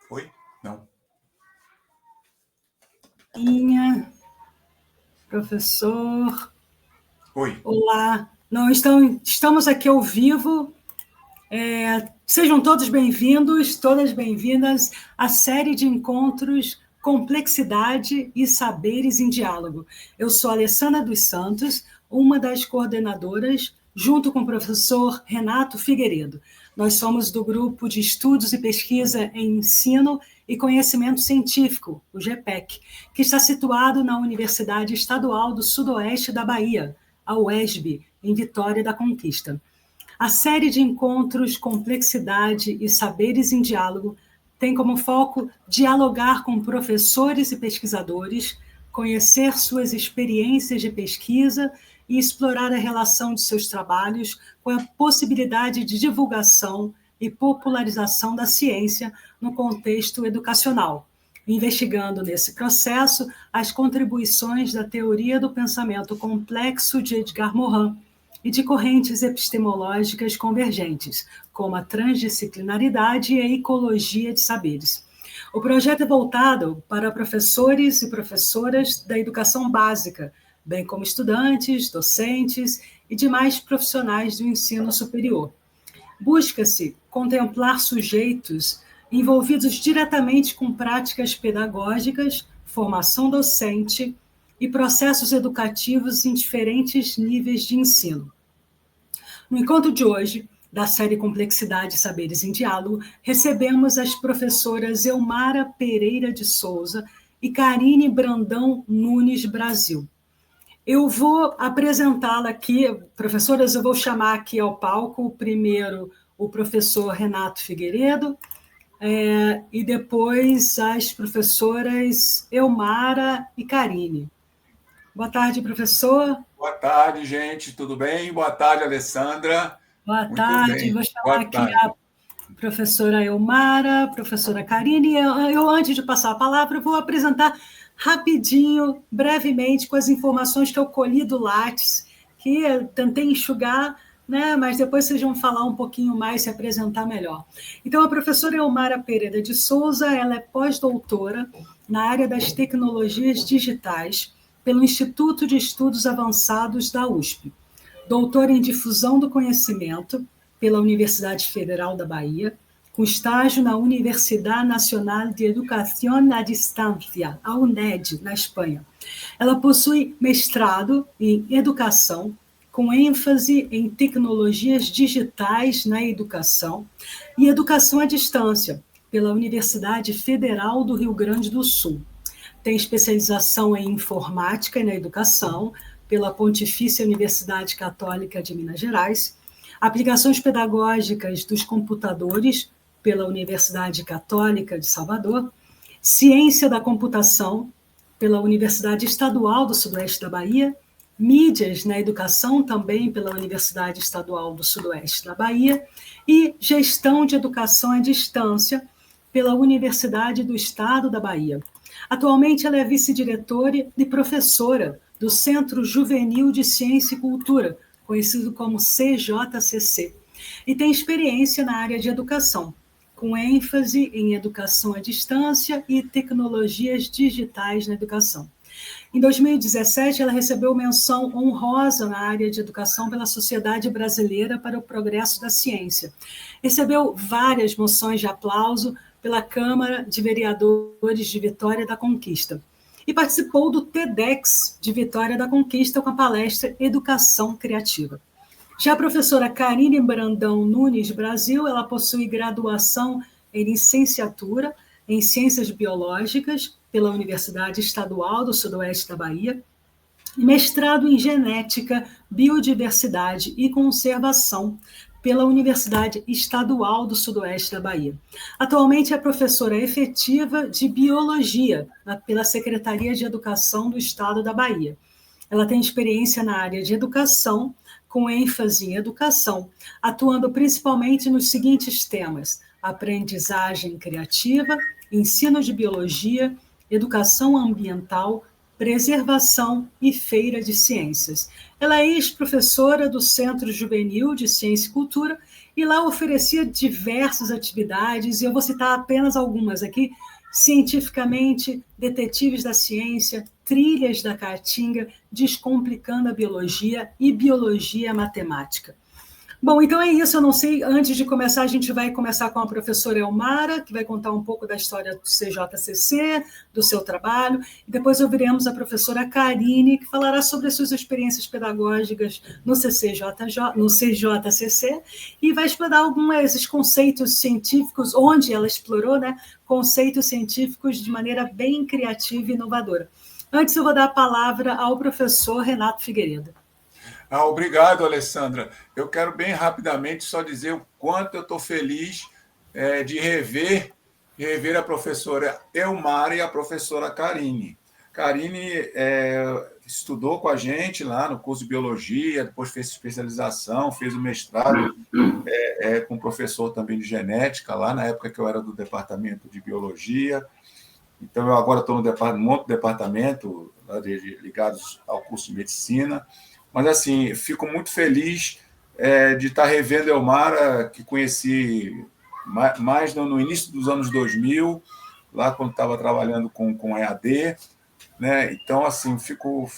Oi? Não. Professor. Oi. Olá. Não, estamos aqui ao vivo. Sejam todos bem-vindos, todas bem-vindas à série de encontros Complexidade e Saberes em Diálogo. Eu sou Alessandra dos Santos, uma das coordenadoras, junto com o professor Renato Figueiredo. Nós somos do Grupo de Estudos e Pesquisa em Ensino e Conhecimento Científico, o GPEC, que está situado na Universidade Estadual do Sudoeste da Bahia, a UESB, em Vitória da Conquista. A série de encontros Complexidade e Saberes em Diálogo tem como foco dialogar com professores e pesquisadores, conhecer suas experiências de pesquisa e explorar a relação de seus trabalhos com a possibilidade de divulgação e popularização da ciência no contexto educacional, investigando nesse processo as contribuições da teoria do pensamento complexo de Edgar Morin e de correntes epistemológicas convergentes, como a transdisciplinaridade e a ecologia de saberes. O projeto é voltado para professores e professoras da educação básica, bem como estudantes, docentes e demais profissionais do ensino superior. Busca-se contemplar sujeitos envolvidos diretamente com práticas pedagógicas, formação docente e processos educativos em diferentes níveis de ensino. No encontro de hoje, da série Complexidade e Saberes em Diálogo, recebemos as professoras Elmara Pereira de Souza e Karine Brandão Nunes Brasil. Eu vou apresentá-la aqui, professoras, eu vou chamar aqui ao palco primeiro o professor Renato Figueiredo, e depois as professoras Elmara e Karine. Boa tarde, professor. Boa tarde, gente. Tudo bem? Boa tarde, Alessandra. Boa Muito tarde. bem. Vou chamar Boa aqui tarde. a professora Elmara, professora Karine. Eu, antes de passar a palavra, vou apresentar rapidinho, brevemente, com as informações que eu colhi do Lattes, que eu tentei enxugar, né, mas depois vocês vão falar um pouquinho mais, se apresentar melhor. Então, a professora Elmara Pereira de Souza, ela é pós-doutora na área das tecnologias digitais pelo Instituto de Estudos Avançados da USP, doutora em difusão do conhecimento pela Universidade Federal da Bahia, com estágio na Universidade Nacional de Educación à Distância, a UNED, na Espanha. Ela possui mestrado em educação, com ênfase em tecnologias digitais na educação e educação à distância, pela Universidade Federal do Rio Grande do Sul. Tem especialização em informática e na educação, pela Pontifícia Universidade Católica de Minas Gerais, aplicações pedagógicas dos computadores pela Universidade Católica de Salvador, ciência da computação pela Universidade Estadual do Sudoeste da Bahia, mídias na educação também pela Universidade Estadual do Sudoeste da Bahia e gestão de educação à distância pela Universidade do Estado da Bahia. Atualmente ela é vice-diretora e professora do Centro Juvenil de Ciência e Cultura, conhecido como CJCC, e tem experiência na área de educação, com ênfase em educação à distância e tecnologias digitais na educação. Em 2017, ela recebeu menção honrosa na área de educação pela Sociedade Brasileira para o Progresso da Ciência. Recebeu várias moções de aplauso pela Câmara de Vereadores de Vitória da Conquista e participou do TEDx de Vitória da Conquista com a palestra Educação Criativa. Já a professora Karine Brandão Nunes Brasil, ela possui graduação em licenciatura em Ciências Biológicas pela Universidade Estadual do Sudoeste da Bahia e mestrado em Genética, Biodiversidade e Conservação pela Universidade Estadual do Sudoeste da Bahia. Atualmente é professora efetiva de Biologia pela Secretaria de Educação do Estado da Bahia. Ela tem experiência na área de educação, com ênfase em educação, atuando principalmente nos seguintes temas: aprendizagem criativa, ensino de biologia, educação ambiental, preservação e feira de ciências. Ela é ex-professora do Centro Juvenil de Ciência e Cultura e lá oferecia diversas atividades, e eu vou citar apenas algumas aqui: Cientificamente, Detetives da Ciência, Trilhas da Caatinga, Descomplicando a Biologia e Biologia Matemática. Bom, então é isso. Eu não sei, antes de começar, a gente vai começar com a professora Elmara, que vai contar um pouco da história do CJCC, do seu trabalho, e depois ouviremos a professora Karine, que falará sobre as suas experiências pedagógicas no no CJCC, e vai explorar alguns desses conceitos científicos, onde ela explorou, né, conceitos científicos de maneira bem criativa e inovadora. Antes, eu vou dar a palavra ao professor Renato Figueiredo. Obrigado, Alessandra. Eu quero bem rapidamente só dizer o quanto eu estou feliz de rever a professora Elmara e a professora Karine. Karine estudou com a gente lá no curso de Biologia, depois fez especialização, fez o mestrado com professor também de genética, lá na época que eu era do departamento de Biologia. Então, eu agora estou no outro departamento ligados ao curso de Medicina. Mas, assim, fico muito feliz de estar revendo a Elmara, que conheci mais no início dos anos 2000, lá quando estava trabalhando com EAD. Né? Então, assim,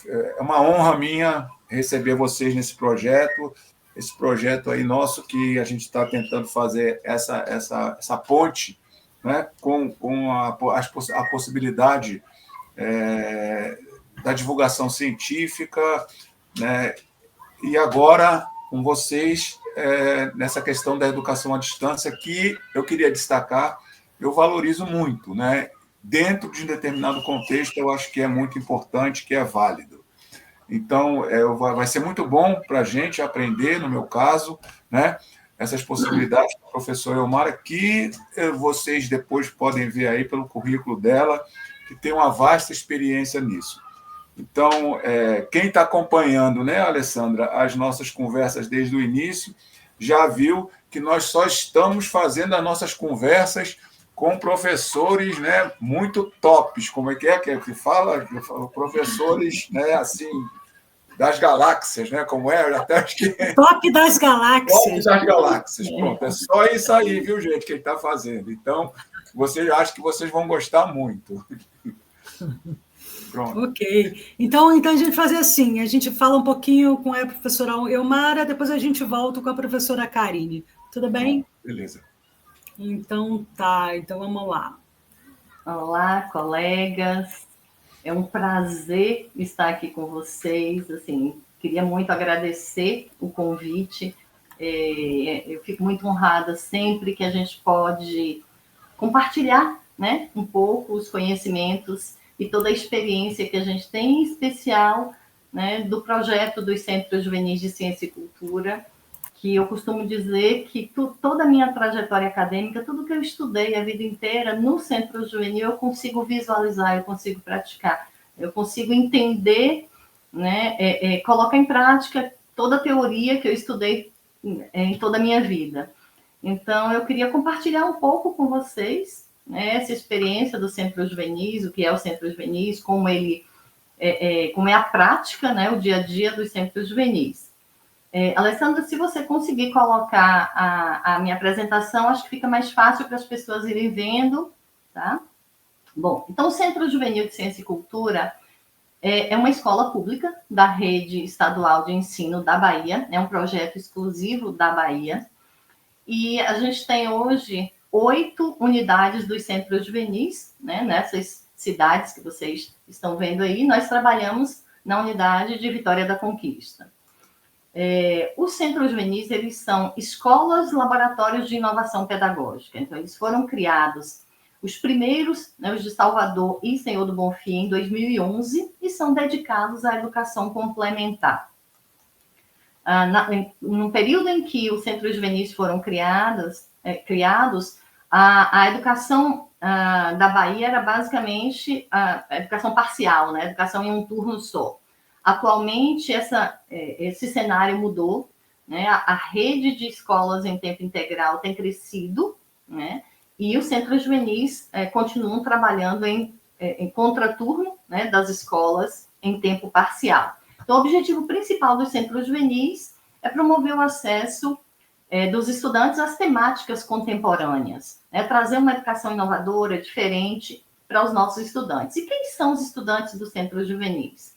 é uma honra minha receber vocês nesse projeto, esse projeto aí nosso que a gente está tentando fazer essa ponte, né? com a possibilidade da divulgação científica, né? E agora, com vocês, nessa questão da educação à distância, que eu queria destacar, eu valorizo muito, né? Dentro de um determinado contexto, eu acho que é muito importante, que é válido. Então, vai ser muito bom para a gente aprender, no meu caso, né? Essas possibilidades da professora Elmara, que vocês depois podem ver aí pelo currículo dela, que tem uma vasta experiência nisso. Então, quem está acompanhando, né, Alessandra, as nossas conversas desde o início, já viu que nós só estamos fazendo as nossas conversas com professores, né, muito tops, como é que fala? Professores, né, assim, das galáxias, né, como é? Até acho que... Top das galáxias. Top das galáxias, pronto. É só isso aí, viu, gente, que ele está fazendo. Então, acho que vocês vão gostar muito. Pronto. Ok. Então a gente faz assim, a gente fala um pouquinho com a professora Elmara, depois a gente volta com a professora Karine. Tudo bem? Beleza. Então tá, então vamos lá. Olá, colegas. É um prazer estar aqui com vocês. Assim, queria muito agradecer o convite. Eu fico muito honrada sempre que a gente pode compartilhar, né, um pouco os conhecimentos e toda a experiência que a gente tem, em especial, né, do projeto dos Centros Juvenis de Ciência e Cultura, que eu costumo dizer que toda a minha trajetória acadêmica, tudo que eu estudei a vida inteira no Centro Juvenil, eu consigo visualizar, eu consigo praticar, eu consigo entender, né, colocar em prática toda a teoria que eu estudei em toda a minha vida. Então, eu queria compartilhar um pouco com vocês, né, essa experiência do Centro Juvenis, o que é o Centro Juvenis, como é a prática, né, o dia a dia dos Centros Juvenis. Alessandra, se você conseguir colocar a minha apresentação, acho que fica mais fácil para as pessoas irem vendo, tá? Bom, então o Centro Juvenil de Ciência e Cultura é uma escola pública da rede estadual de ensino da Bahia, é um projeto exclusivo da Bahia, e a gente tem hoje 8 unidades dos Centros Juvenis, né, nessas cidades que vocês estão vendo aí. Nós trabalhamos na unidade de Vitória da Conquista. Os Centros Juvenis, eles são escolas, laboratórios de inovação pedagógica. Então, eles foram criados, os primeiros, né, os de Salvador e Senhor do Bonfim, em 2011, e são dedicados à educação complementar. No período em que os Centros Juvenis foram criados, a educação da Bahia era basicamente a educação parcial, né, a educação em um turno só. Atualmente, esse cenário mudou, né? A rede de escolas em tempo integral tem crescido, né? E os Centros Juvenis continuam trabalhando em contraturno, né, das escolas em tempo parcial. Então, o objetivo principal dos centros juvenis é promover o acesso dos estudantes às temáticas contemporâneas, né? Trazer uma educação inovadora, diferente para os nossos estudantes. E quem são os estudantes dos centros juvenis?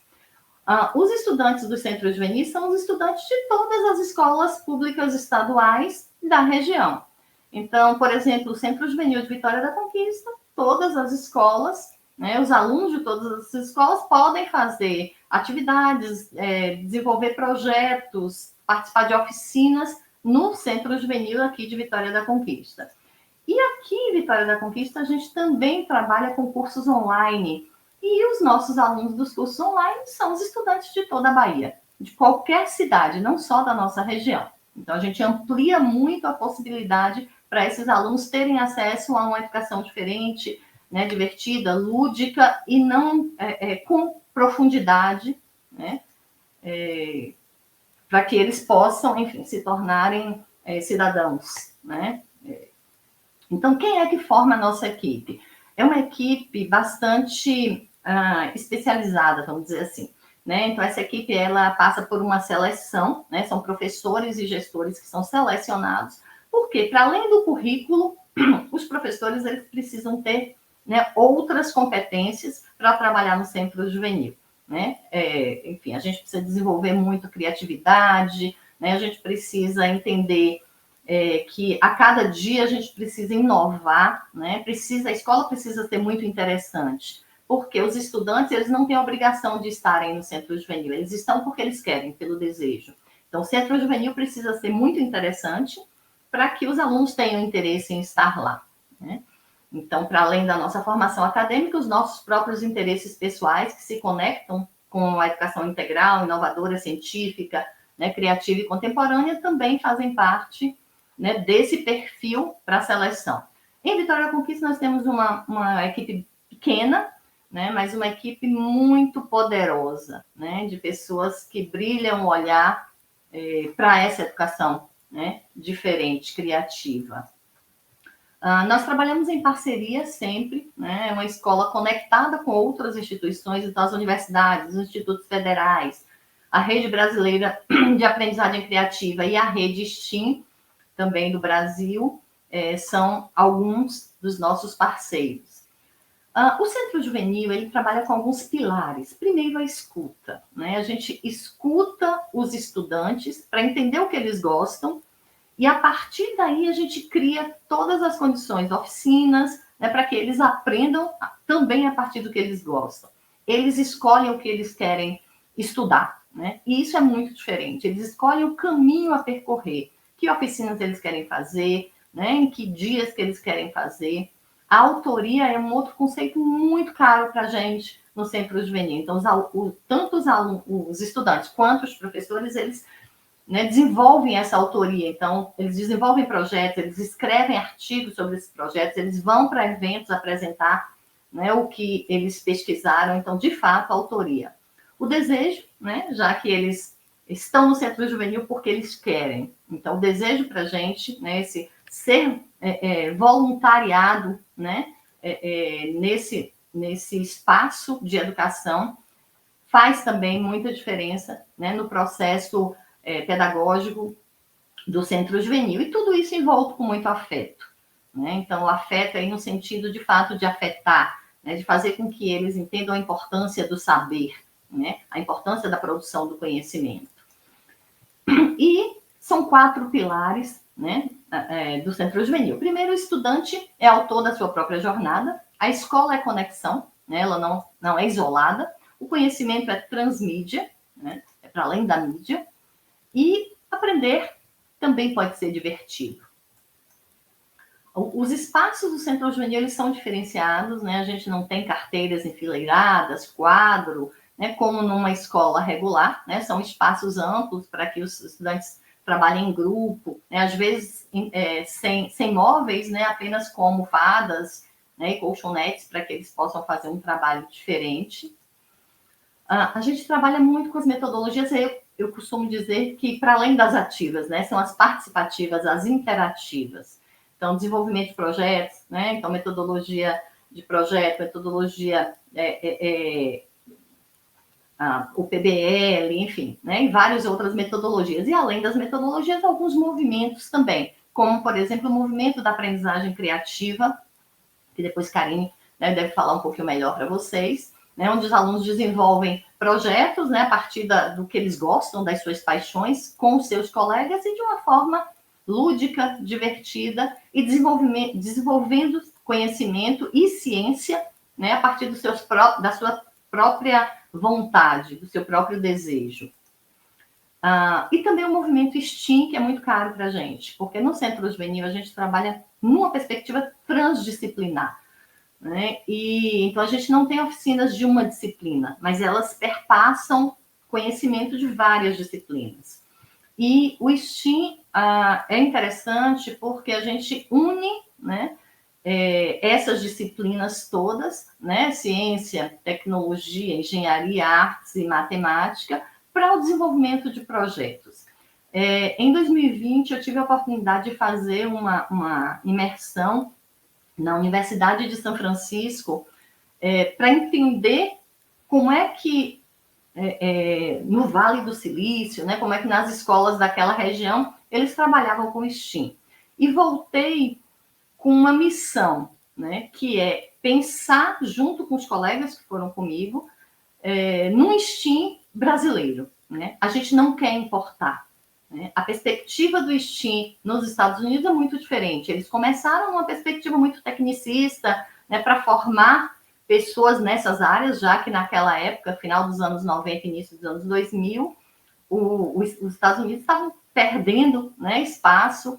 Os estudantes dos centros juvenis são os estudantes de todas as escolas públicas estaduais da região. Então, por exemplo, o Centro Juvenil de Vitória da Conquista, todas as escolas, né, os alunos de todas as escolas podem fazer atividades, desenvolver projetos, participar de oficinas no Centro Juvenil aqui de Vitória da Conquista. E aqui em Vitória da Conquista, a gente também trabalha com cursos online. E os nossos alunos dos cursos online são os estudantes de toda a Bahia, de qualquer cidade, não só da nossa região. Então, a gente amplia muito a possibilidade para esses alunos terem acesso a uma educação diferente, né, divertida, lúdica e não com profundidade, né, para que eles possam, enfim, se tornarem cidadãos, né? Então, quem é que forma a nossa equipe? É uma equipe bastante especializada, vamos dizer assim, né? Então, essa equipe, ela passa por uma seleção, né? São professores e gestores que são selecionados, porque, para além do currículo, os professores, eles precisam ter, né, outras competências para trabalhar no centro juvenil, né? Enfim, a gente precisa desenvolver muito criatividade, né? A gente precisa entender que a cada dia a gente precisa inovar, né? A escola precisa ser muito interessante, porque os estudantes, eles não têm a obrigação de estarem no centro juvenil, eles estão porque eles querem, pelo desejo. Então, o centro juvenil precisa ser muito interessante para que os alunos tenham interesse em estar lá, né? Então, para além da nossa formação acadêmica, os nossos próprios interesses pessoais que se conectam com a educação integral, inovadora, científica, né, criativa e contemporânea também fazem parte, né, desse perfil para a seleção. Em Vitória da Conquista, nós temos uma equipe pequena, né, mas uma equipe muito poderosa, né, de pessoas que brilham o olhar para essa educação, né, diferente, criativa. Nós trabalhamos em parceria sempre, né, é uma escola conectada com outras instituições, então as universidades, os institutos federais, a Rede Brasileira de Aprendizagem Criativa e a Rede STEAM, também do Brasil, são alguns dos nossos parceiros. O Centro Juvenil, ele trabalha com alguns pilares. Primeiro, a escuta, né? A gente escuta os estudantes para entender o que eles gostam e, a partir daí, a gente cria todas as condições, oficinas, né, para que eles aprendam também a partir do que eles gostam. Eles escolhem o que eles querem estudar, né? E isso é muito diferente. Eles escolhem o caminho a percorrer, que oficinas eles querem fazer, né, em que dias que eles querem fazer. A autoria é um outro conceito muito caro para a gente no Centro Juvenil. Então, tanto os estudantes quanto os professores, eles, né, desenvolvem essa autoria. Então, eles desenvolvem projetos, eles escrevem artigos sobre esses projetos, eles vão para eventos apresentar, né, o que eles pesquisaram. Então, de fato, a autoria. O desejo, né, já que eles estão no Centro Juvenil porque eles querem. Então, o desejo para a gente, né, esse ser voluntariado, né, nesse espaço de educação, faz também muita diferença, né, no processo pedagógico do Centro Juvenil. E tudo isso envolto com muito afeto, né? Então, o afeto aí no sentido, de fato, de afetar, né, de fazer com que eles entendam a importância do saber, né, a importância da produção do conhecimento. E são 4 pilares, né, do Centro Juvenil. Primeiro, o estudante é autor da sua própria jornada, a escola é conexão, né, ela não é isolada, o conhecimento é transmídia, né, é para além da mídia, e aprender também pode ser divertido. Os espaços do Centro Juvenil, eles são diferenciados, né, a gente não tem carteiras enfileiradas, quadro, né, como numa escola regular, né, são espaços amplos para que os estudantes trabalhem em grupo, né, às vezes sem móveis, né, apenas com almofadas, né, e colchonetes para que eles possam fazer um trabalho diferente. A gente trabalha muito com as metodologias, eu costumo dizer que, para além das ativas, né, são as participativas, as interativas. Então, desenvolvimento de projetos, né, então metodologia de projeto, metodologia o PBL, enfim, né, e várias outras metodologias. E além das metodologias, alguns movimentos também, como, por exemplo, o movimento da aprendizagem criativa, que depois Karine, né, deve falar um pouquinho melhor para vocês, né, onde os alunos desenvolvem projetos, né, a partir do que eles gostam, das suas paixões, com os seus colegas e de uma forma lúdica, divertida e desenvolvendo conhecimento e ciência, né, a partir da sua própria vontade, do seu próprio desejo. E também o movimento STEAM, que é muito caro para a gente, porque no Centro Juvenil a gente trabalha numa perspectiva transdisciplinar, né? E então a gente não tem oficinas de uma disciplina, mas elas perpassam conhecimento de várias disciplinas. E o STEAM é interessante porque a gente une, né, essas disciplinas todas, né, ciência, tecnologia, engenharia, artes e matemática, para o desenvolvimento de projetos. Em 2020, eu tive a oportunidade de fazer uma imersão na Universidade de São Francisco para entender como é que, no Vale do Silício, né, como é que nas escolas daquela região eles trabalhavam com STEAM. E voltei com uma missão, né, que é pensar junto com os colegas que foram comigo num STEAM brasileiro, né? A gente não quer importar, né? A perspectiva do STEAM nos Estados Unidos é muito diferente. Eles começaram numa perspectiva muito tecnicista, né, para formar pessoas nessas áreas, já que naquela época, final dos anos 90, início dos anos 2000, os Estados Unidos estavam perdendo, né, espaço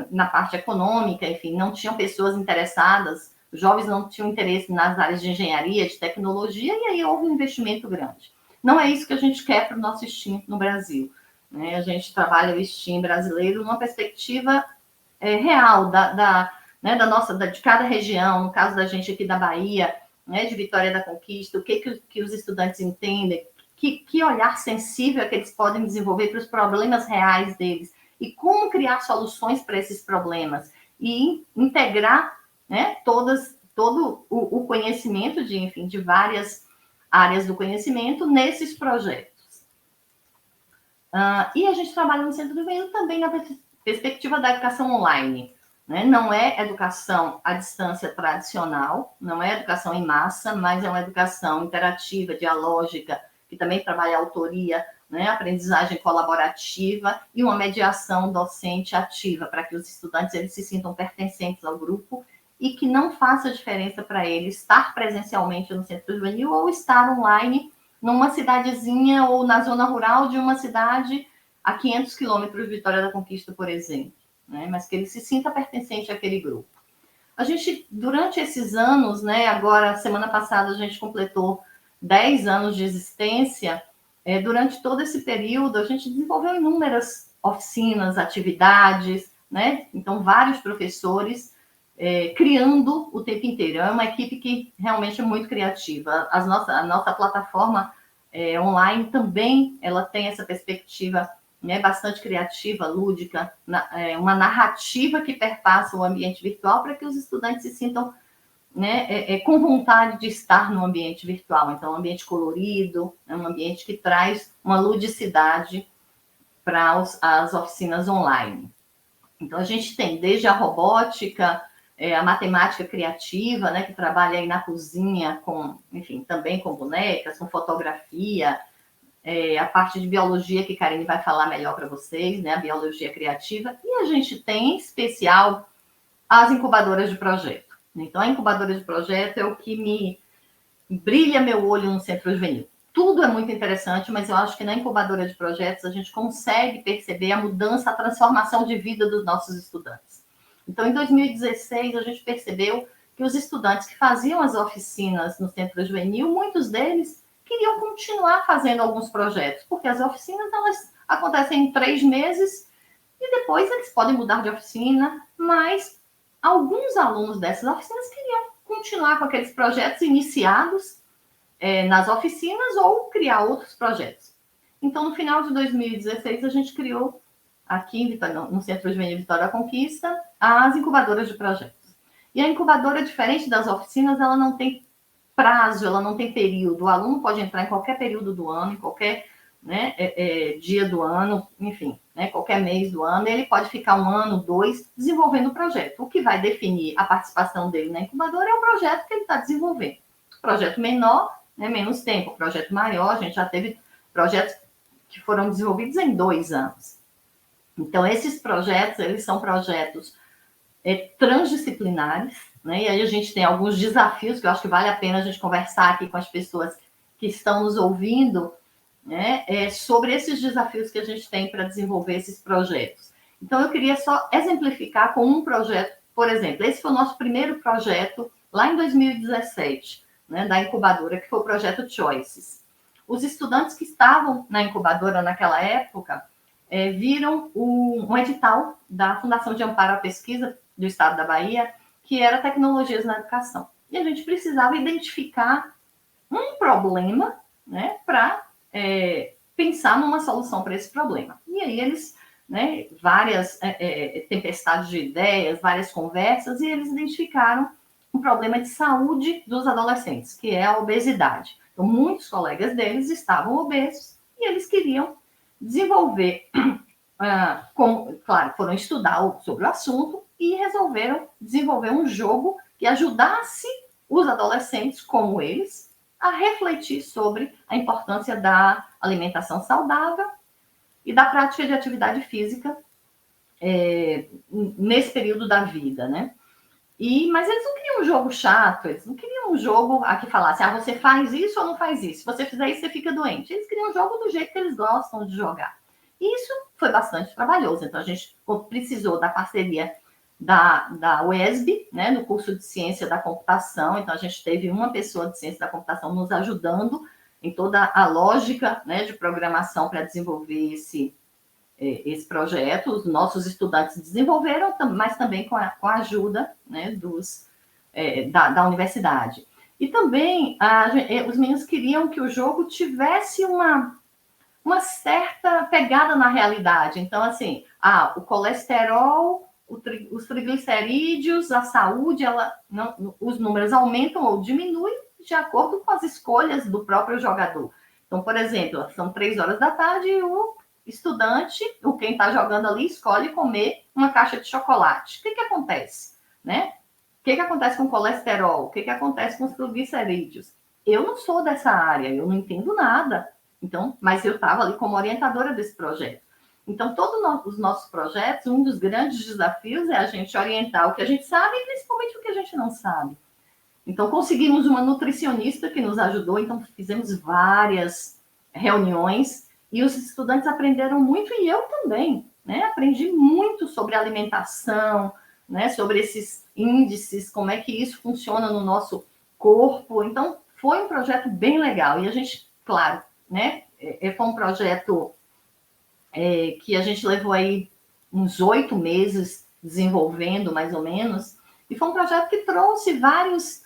na parte econômica, enfim, não tinham pessoas interessadas, os jovens não tinham interesse nas áreas de engenharia, de tecnologia, e aí houve um investimento grande. Não é isso que a gente quer para o nosso STEAM no Brasil, né? A gente trabalha o STEAM brasileiro numa perspectiva real né, de cada região, no caso da gente aqui da Bahia, né, de Vitória da Conquista, o que os estudantes entendem, que olhar sensível é que eles podem desenvolver para os problemas reais deles, e como criar soluções para esses problemas, e integrar, né, todo o conhecimento de várias áreas do conhecimento nesses projetos. E a gente trabalha no Centro Juvenil também na perspectiva da educação online, né? Não é educação à distância tradicional, não é educação em massa, mas é uma educação interativa, dialógica, que também trabalha a autoria, né, aprendizagem colaborativa e uma mediação docente ativa, para que os estudantes eles se sintam pertencentes ao grupo e que não faça diferença para eles estar presencialmente no Centro Juvenil ou estar online numa cidadezinha ou na zona rural de uma cidade a 500 quilômetros de Vitória da Conquista, por exemplo, né, mas que ele se sinta pertencente àquele grupo. A gente, durante esses anos, né, agora, semana passada, a gente completou 10 anos de existência. Durante todo esse período, a gente desenvolveu inúmeras oficinas, atividades, né? Então, vários professores criando o tempo inteiro. É uma equipe que realmente é muito criativa. A nossa plataforma online também, ela tem essa perspectiva, né, bastante criativa, lúdica, uma narrativa que perpassa o ambiente virtual para que os estudantes se sintam, né, com vontade de estar no ambiente virtual. Então, um ambiente colorido, é um ambiente que traz uma ludicidade para as oficinas online. Então, a gente tem desde a robótica, a matemática criativa, né, que trabalha aí na cozinha, também com bonecas, com fotografia, a parte de biologia, que Karine vai falar melhor para vocês, né, a biologia criativa, e a gente tem, em especial, as incubadoras de projeto. Então, a incubadora de projeto é o que me brilha meu olho no Centro Juvenil. Tudo é muito interessante, mas eu acho que na incubadora de projetos a gente consegue perceber a mudança, a transformação de vida dos nossos estudantes. Então, em 2016, a gente percebeu que os estudantes que faziam as oficinas no Centro Juvenil, muitos deles queriam continuar fazendo alguns projetos, porque as oficinas elas acontecem em 3 meses e depois eles podem mudar de oficina, mas alguns alunos dessas oficinas queriam continuar com aqueles projetos iniciados nas oficinas ou criar outros projetos. Então, no final de 2016, a gente criou aqui no Centro Juvenil Vitória da Conquista as incubadoras de projetos. E a incubadora, diferente das oficinas, ela não tem prazo, ela não tem período. O aluno pode entrar em qualquer período do ano, em qualquer, né, dia do ano, enfim, né, qualquer mês do ano. Ele pode ficar 1 ano, 2, desenvolvendo o projeto. O que vai definir a participação dele na incubadora é o projeto que ele está desenvolvendo. Projeto menor, né, menos tempo. Projeto maior, a gente já teve projetos que foram desenvolvidos em 2 anos. Então, esses projetos, eles são projetos transdisciplinares, né? E aí a gente tem alguns desafios que eu acho que vale a pena a gente conversar aqui com as pessoas que estão nos ouvindo, né? Sobre esses desafios que a gente tem para desenvolver esses projetos. Então, eu queria só exemplificar com um projeto, por exemplo, esse foi o nosso primeiro projeto lá em 2017, né, da incubadora, que foi o projeto Choices. Os estudantes que estavam na incubadora naquela época viram um edital da Fundação de Amparo à Pesquisa do Estado da Bahia, que era Tecnologias na Educação. E a gente precisava identificar um problema, né, para pensar numa solução para esse problema. E aí eles, né, várias tempestades de ideias, várias conversas, e eles identificaram um problema de saúde dos adolescentes, que é a obesidade. Então, muitos colegas deles estavam obesos e eles queriam desenvolver, claro, foram estudar sobre o assunto e resolveram desenvolver um jogo que ajudasse os adolescentes, como eles, a refletir sobre a importância da alimentação saudável e da prática de atividade física nesse período da vida, né? Mas eles não queriam um jogo chato, eles não queriam um jogo que falasse, você faz isso ou não faz isso. Se você fizer isso, você fica doente. Eles queriam um jogo do jeito que eles gostam de jogar. E isso foi bastante trabalhoso. Então, a gente precisou da parceria da UESB, né, no curso de Ciência da Computação. Então, a gente teve uma pessoa de Ciência da Computação nos ajudando em toda a lógica, né, de programação para desenvolver esse projeto. Os nossos estudantes desenvolveram, mas também com a ajuda, né, da universidade. E também os meninos queriam que o jogo tivesse uma certa pegada na realidade. Então, assim, o colesterol, os triglicerídeos, a saúde, os números aumentam ou diminuem de acordo com as escolhas do próprio jogador. Então, por exemplo, são 3 horas da tarde e o estudante, quem está jogando ali, escolhe comer uma caixa de chocolate. O que acontece? Né? O que acontece com o colesterol? O que acontece com os triglicerídeos? Eu não sou dessa área, eu não entendo nada. Então, mas eu estava ali como orientadora desse projeto. Então, todos os nossos projetos, um dos grandes desafios é a gente orientar o que a gente sabe e principalmente o que a gente não sabe. Então, conseguimos uma nutricionista que nos ajudou, então fizemos várias reuniões e os estudantes aprenderam muito, e eu também, né? Aprendi muito sobre alimentação, né? Sobre esses índices, como é que isso funciona no nosso corpo. Então, foi um projeto bem legal. E a gente, claro, né? Foi um projeto que a gente levou aí uns 8 meses desenvolvendo, mais ou menos, e foi um projeto que trouxe vários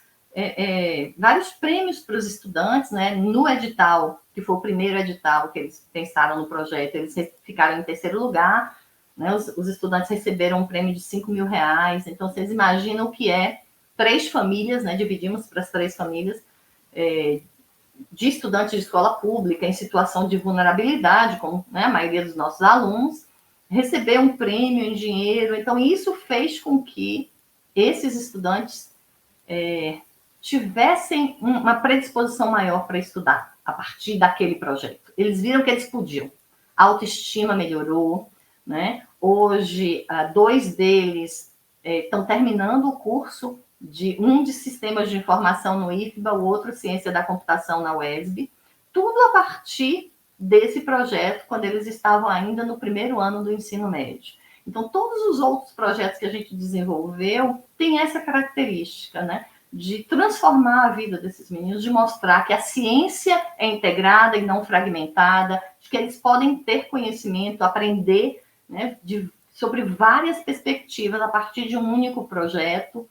prêmios para os estudantes, né? No edital, que foi o primeiro edital que eles pensaram no projeto, eles ficaram em 3º lugar, né? Os estudantes receberam um prêmio de R$5.000, então vocês imaginam o que é 3 famílias, né? Dividimos para as 3 famílias, de estudantes de escola pública em situação de vulnerabilidade, como, né, a maioria dos nossos alunos, receber um prêmio em dinheiro. Então, isso fez com que esses estudantes tivessem uma predisposição maior para estudar a partir daquele projeto. Eles viram que eles podiam. A autoestima melhorou, né? Hoje, 2 deles estão terminando o curso um de Sistemas de Informação no IFBA, o outro Ciência da Computação na UESB, tudo a partir desse projeto, quando eles estavam ainda no 1º ano do ensino médio. Então, todos os outros projetos que a gente desenvolveu têm essa característica, né? De transformar a vida desses meninos, de mostrar que a ciência é integrada e não fragmentada, de que eles podem ter conhecimento, aprender, né, sobre várias perspectivas a partir de um único projeto.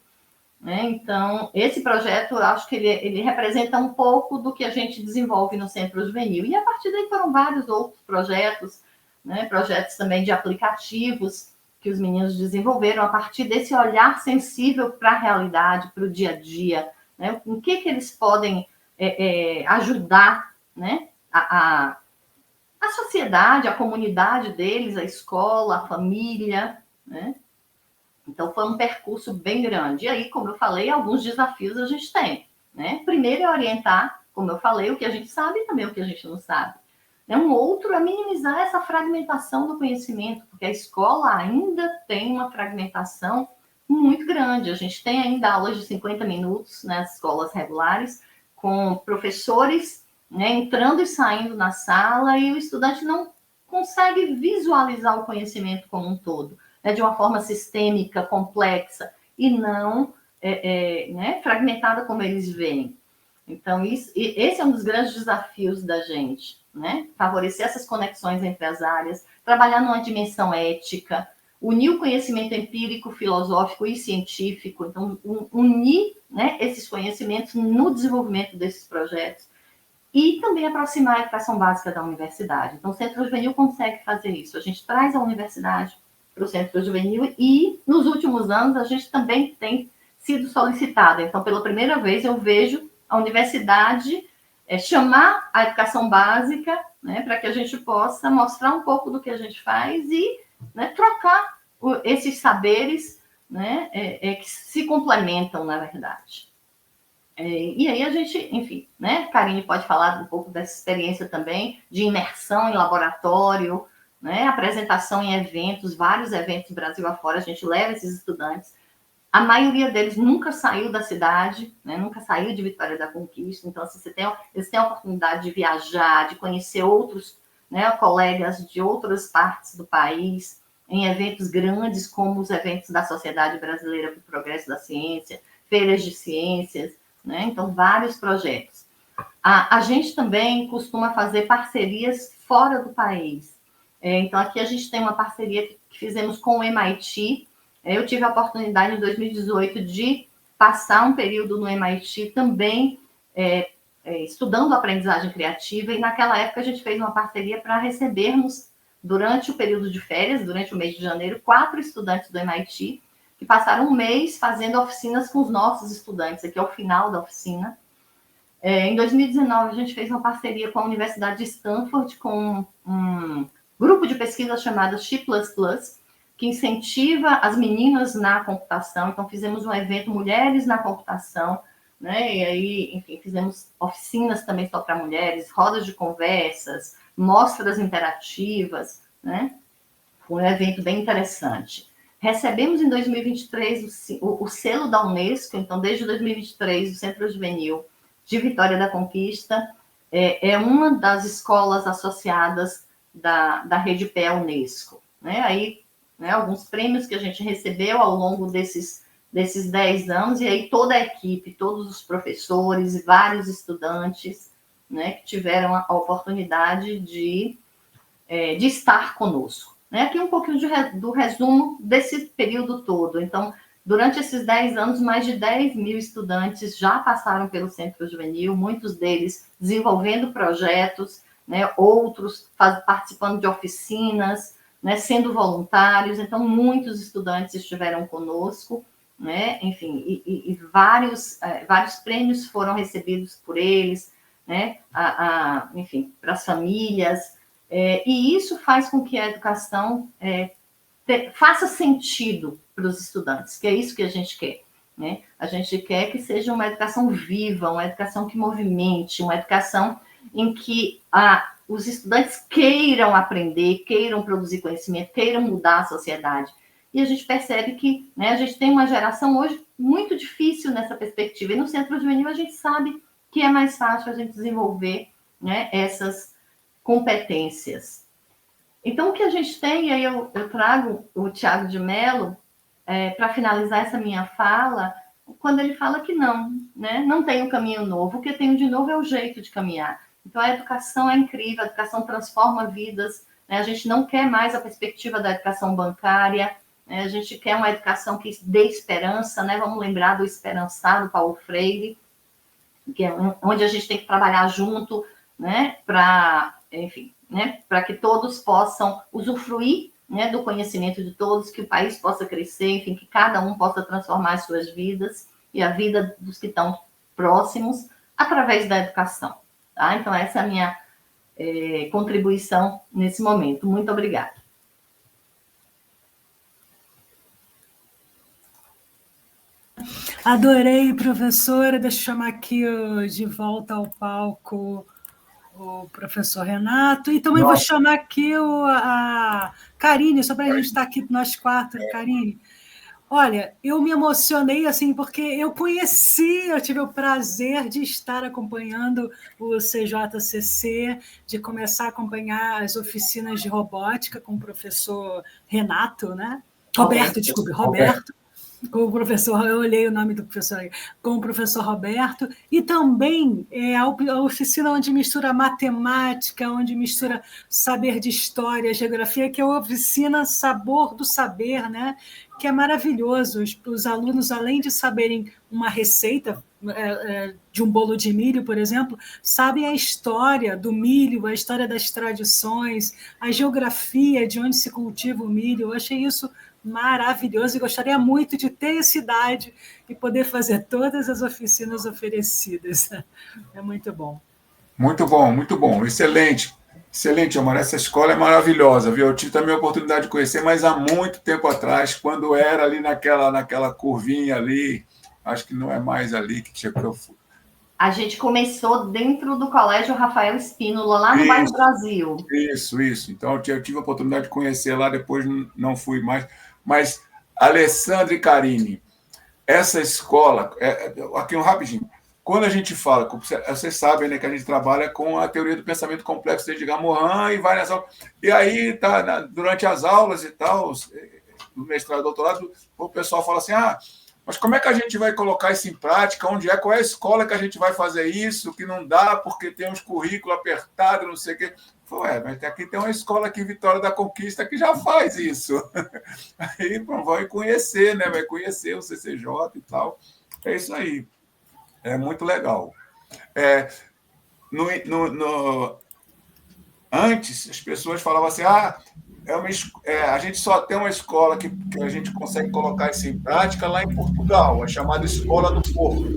Né? Então, esse projeto, eu acho que ele representa um pouco do que a gente desenvolve no Centro Juvenil. E a partir daí foram vários outros projetos, né? Projetos também de aplicativos que os meninos desenvolveram a partir desse olhar sensível para a realidade, para o dia a dia, né? Em que eles podem ajudar, né? A sociedade, a comunidade deles, a escola, a família, né? Então, foi um percurso bem grande. E aí, como eu falei, alguns desafios a gente tem, né? Primeiro é orientar, como eu falei, o que a gente sabe e também o que a gente não sabe. Um outro é minimizar essa fragmentação do conhecimento, porque a escola ainda tem uma fragmentação muito grande. A gente tem ainda aulas de 50 minutos nas escolas regulares, com professores, né, entrando e saindo na sala, e o estudante não consegue visualizar o conhecimento como um todo, né, de uma forma sistêmica, complexa, e não né, fragmentada como eles veem. Então, esse é um dos grandes desafios da gente, né? Favorecer essas conexões entre as áreas, trabalhar numa dimensão ética, unir o conhecimento empírico, filosófico e científico, então, unir, né, esses conhecimentos no desenvolvimento desses projetos, e também aproximar a educação básica da universidade. Então, o Centro Juvenil consegue fazer isso. A gente traz a universidade para o Centro Juvenil e, nos últimos anos, a gente também tem sido solicitada. Então, pela primeira vez, eu vejo a universidade chamar a educação básica, né, para que a gente possa mostrar um pouco do que a gente faz e, né, trocar esses saberes, né, que se complementam, na verdade. E aí a gente, enfim, né, Karine pode falar um pouco dessa experiência também, de imersão em laboratório, né, apresentação em eventos, vários eventos Brasil afora, a gente leva esses estudantes. A maioria deles nunca saiu da cidade, né, nunca saiu de Vitória da Conquista. Então, assim, eles têm a oportunidade de viajar, de conhecer outros, né, colegas de outras partes do país, em eventos grandes, como os eventos da Sociedade Brasileira para o Progresso da Ciência, feiras de ciências, né? Então, vários projetos. A gente também costuma fazer parcerias fora do país. Então, aqui a gente tem uma parceria que fizemos com o MIT. Eu tive a oportunidade, em 2018, de passar um período no MIT também estudando aprendizagem criativa, e naquela época a gente fez uma parceria para recebermos, durante o período de férias, durante o mês de janeiro, 4 estudantes do MIT, que passaram um mês fazendo oficinas com os nossos estudantes, aqui ao final da oficina. Em 2019, a gente fez uma parceria com a Universidade de Stanford, com um grupo de pesquisa chamado X++, que incentiva as meninas na computação. Então, fizemos um evento Mulheres na Computação, né? E aí, enfim, fizemos oficinas também só para mulheres, rodas de conversas, mostras interativas, né? Foi um evento bem interessante. Recebemos em 2023 o selo da Unesco. Então, desde 2023, o Centro Juvenil de Vitória da Conquista é uma das escolas associadas da Rede PE Unesco, né? Aí, né, alguns prêmios que a gente recebeu ao longo desses 10 anos, e aí toda a equipe, todos os professores e vários estudantes, né, que tiveram a oportunidade de estar conosco. Aqui um pouquinho do resumo desse período todo. Então, durante esses 10 anos, mais de 10 mil estudantes já passaram pelo Centro Juvenil, muitos deles desenvolvendo projetos, né, outros participando de oficinas, né, sendo voluntários. Então, muitos estudantes estiveram conosco, né, enfim, e vários prêmios foram recebidos por eles, né, enfim, para as famílias. E isso faz com que a educação faça sentido para os estudantes, que é isso que a gente quer, né? A gente quer que seja uma educação viva, uma educação que movimente, uma educação em que os estudantes queiram aprender, queiram produzir conhecimento, queiram mudar a sociedade. E a gente percebe que, né, a gente tem uma geração hoje muito difícil nessa perspectiva. E no Centro Juvenil a gente sabe que é mais fácil a gente desenvolver, né, essas competências. Então, o que a gente tem, e aí eu trago o Tiago de Mello para finalizar essa minha fala, quando ele fala que não, né, não tem um caminho novo, o que tem de novo é o jeito de caminhar. Então, a educação é incrível, a educação transforma vidas, né, a gente não quer mais a perspectiva da educação bancária, né, a gente quer uma educação que dê esperança, né, vamos lembrar do esperançado Paulo Freire, que é onde a gente tem que trabalhar junto, né, para, enfim, né, para que todos possam usufruir, né, do conhecimento de todos, que o país possa crescer, enfim, que cada um possa transformar as suas vidas e a vida dos que estão próximos através da educação. Tá? Então, essa é a minha contribuição nesse momento. Muito obrigada. Adorei, professora. Deixa eu chamar aqui de volta ao palco o professor Renato. E também vou chamar aqui a Karine, só para a gente estar aqui nós quatro. Karine, olha, eu me emocionei assim, porque eu tive o prazer de estar acompanhando o CJCC, de começar a acompanhar as oficinas de robótica com o professor Renato, né? Roberto, desculpe, Roberto. Com o professor, eu olhei o nome do professor aí, com o professor Roberto, e também a oficina onde mistura matemática, onde mistura saber de história, geografia, que é a oficina Sabor do Saber, né? Que é maravilhoso. Os alunos, além de saberem uma receita de um bolo de milho, por exemplo, sabem a história do milho, a história das tradições, a geografia de onde se cultiva o milho. Eu achei isso maravilhoso e gostaria muito de ter essa idade e poder fazer todas as oficinas oferecidas. É muito bom. Muito bom, muito bom. Excelente. Excelente, Omar. Essa escola é maravilhosa, viu? Eu tive também a oportunidade de conhecer, mas há muito tempo atrás, quando era ali naquela curvinha ali, acho que não é mais ali que eu fui. A gente começou dentro do Colégio Rafael Espínola, lá no bairro Brasil. Isso. Então, eu tive a oportunidade de conhecer lá, depois não fui mais. Mas, Alessandra e Karine, essa escola, aqui rapidinho, quando a gente fala, vocês sabem, né, que a gente trabalha com a teoria do pensamento complexo de Edgar Morin e várias aulas. E aí, durante as aulas e tal, do mestrado e doutorado, o pessoal fala assim, mas como é que a gente vai colocar isso em prática? Qual é a escola que a gente vai fazer isso? Que não dá porque tem uns currículos apertados, não sei o quê. Falei, mas aqui tem uma escola aqui, Vitória da Conquista, que já faz isso. Aí vai conhecer, né? Vai conhecer o CCJ e tal. É isso aí. É muito legal. Antes, as pessoas falavam assim, a gente só tem uma escola que a gente consegue colocar isso em prática lá em Portugal, a chamada Escola do Porto.